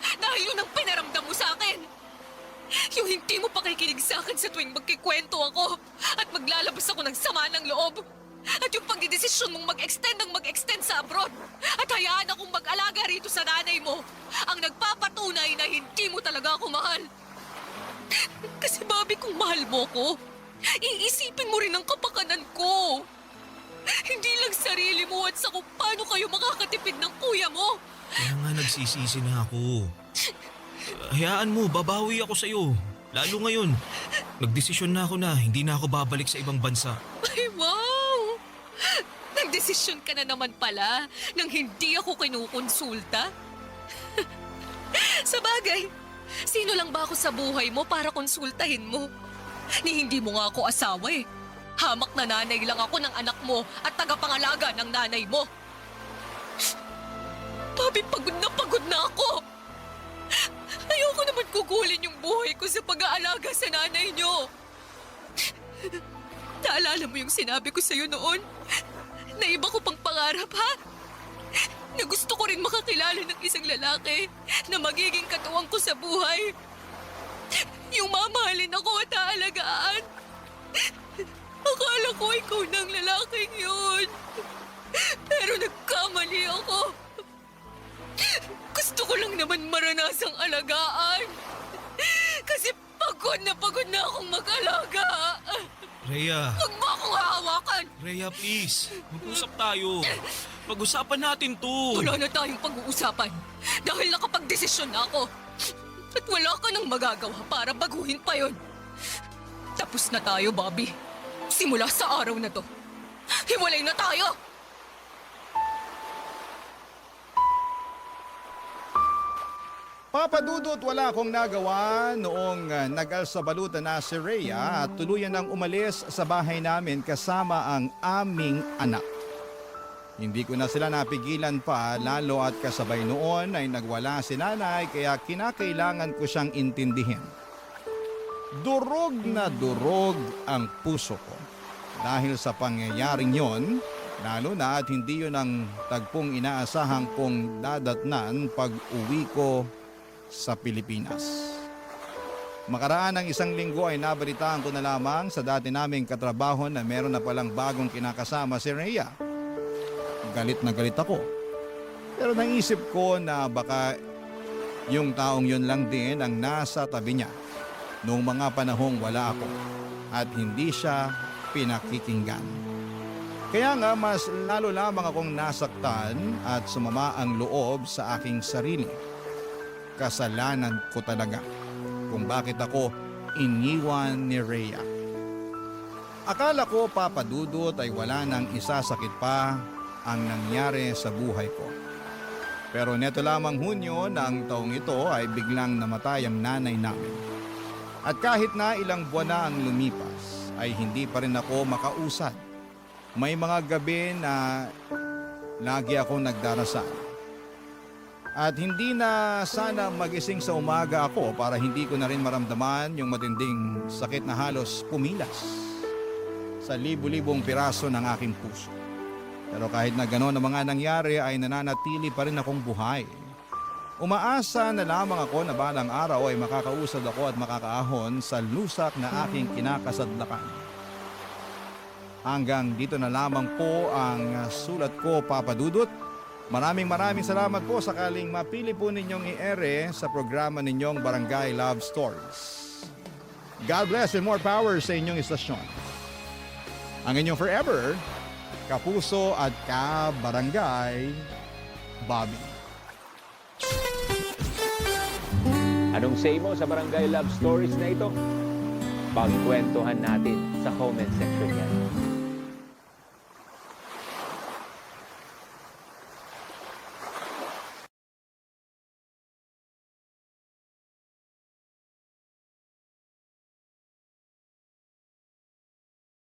Dahil yun ang pinaramdam mo sa akin. Yung hindi mo pakikinig sa akin sa tuwing magkikwento ako at maglalabas ako ng sama ng loob. At yung pagdidesisyon mong mag-extend sa abroad at hayaan akong mag-alaga rito sa nanay mo ang nagpapatunay na hindi mo talaga ako mahal. Kasi Bobby, kung mahal mo ko, iisipin mo rin ang kapakanan ko. Hindi lang sarili mo at sa kung paano kayo makakatipid ng kuya mo. Kaya nga nagsisisi na ako. Hayaan mo, babawi ako sa'yo. Lalo ngayon, nagdesisyon na ako na hindi na ako babalik sa ibang bansa. Ay, wow! Nagdesisyon ka na naman pala nang hindi ako kinukonsulta. Sa bagay, sino lang ba ako sa buhay mo para konsultahin mo? Ni hindi mo nga ako asawa eh. Hamak na nanay lang ako ng anak mo at tagapangalaga ng nanay mo. Bobby, pagod na ako. Ayoko naman gugulin yung buhay ko sa pag-aalaga sa nanay niyo. Naalala mo yung sinabi ko sa'yo noon? Na iba ko pang pangarap, ha? Na gusto ko rin makakilala ng isang lalaki na magiging katuwang ko sa buhay. Yung mamahalin ako at aalagaan. Akala ko ikaw na ang lalaking yun. Pero nagkamali ako. Gusto ko lang naman maranasang alagaan. Kasi pagod na akong mag-alaga. Rhea, Huwag mo akong hahawakan. Rhea please. Mag-usap tayo. Pag-usapan natin to. Wala na tayong pag-uusapan. Dahil nakapag-desisyon na ako. At wala ka nang magagawa para baguhin pa yon. Tapos na tayo, Bobby. Simula sa araw na to. Hiwalay na tayo! Papa Dudut, wala akong nagawa noong nag-alsabalutan na si Rhea at tuluyan nang umalis sa bahay namin kasama ang aming anak. Hindi ko na sila napigilan pa, lalo at kasabay noon ay nagwala si nanay kaya kinakailangan ko siyang intindihin. Durog na durog ang puso ko dahil sa pangyayaring yon, lalo na at hindi yun ang tagpong inaasahang kong dadatnan pag uwi ko sa Pilipinas. Makaraan ng isang linggo ay nabalitaan ko na lamang sa dati naming katrabaho na meron na palang bagong kinakasama si Rhea. Galit na galit ako. Pero naisip ko na baka yung taong yun lang din ang nasa tabi niya noong mga panahong wala ako at hindi siya pinakikinggan. Kaya nga mas lalo lamang akong nasaktan at sumama ang loob sa aking sarili. Kasalanan ko talaga kung bakit ako iniwan ni Rhea. Akala ko, Papa Dudut, ay wala nang isasakit pa ang nangyari sa buhay ko. Pero neto lamang Hunyo ng taong ito ay biglang namatay ang nanay namin. At kahit na ilang buwan na ang lumipas, ay hindi pa rin ako makausad. May mga gabi na lagi akong nagdarasal. At hindi na sana magising sa umaga ako para hindi ko na rin maramdaman yung matinding sakit na halos pumilas sa libu-libong piraso ng aking puso. Pero kahit na gano'n ang mga nangyari ay nananatili pa rin akong buhay. Umaasa na lamang ako na balang araw ay makakausad ako at makakaahon sa lusak na aking kinakasadlakan. Hanggang dito na lamang po ang sulat ko, Papa Dudut. Maraming salamat po sakaling mapili po ninyong i-ere sa programa ninyong Barangay Love Stories. God bless and more power sa inyong istasyon. Ang inyong forever, kapuso at kabarangay, Bobby. Anong say mo sa Barangay Love Stories na ito? Pagkwentuhan natin sa comment section yan.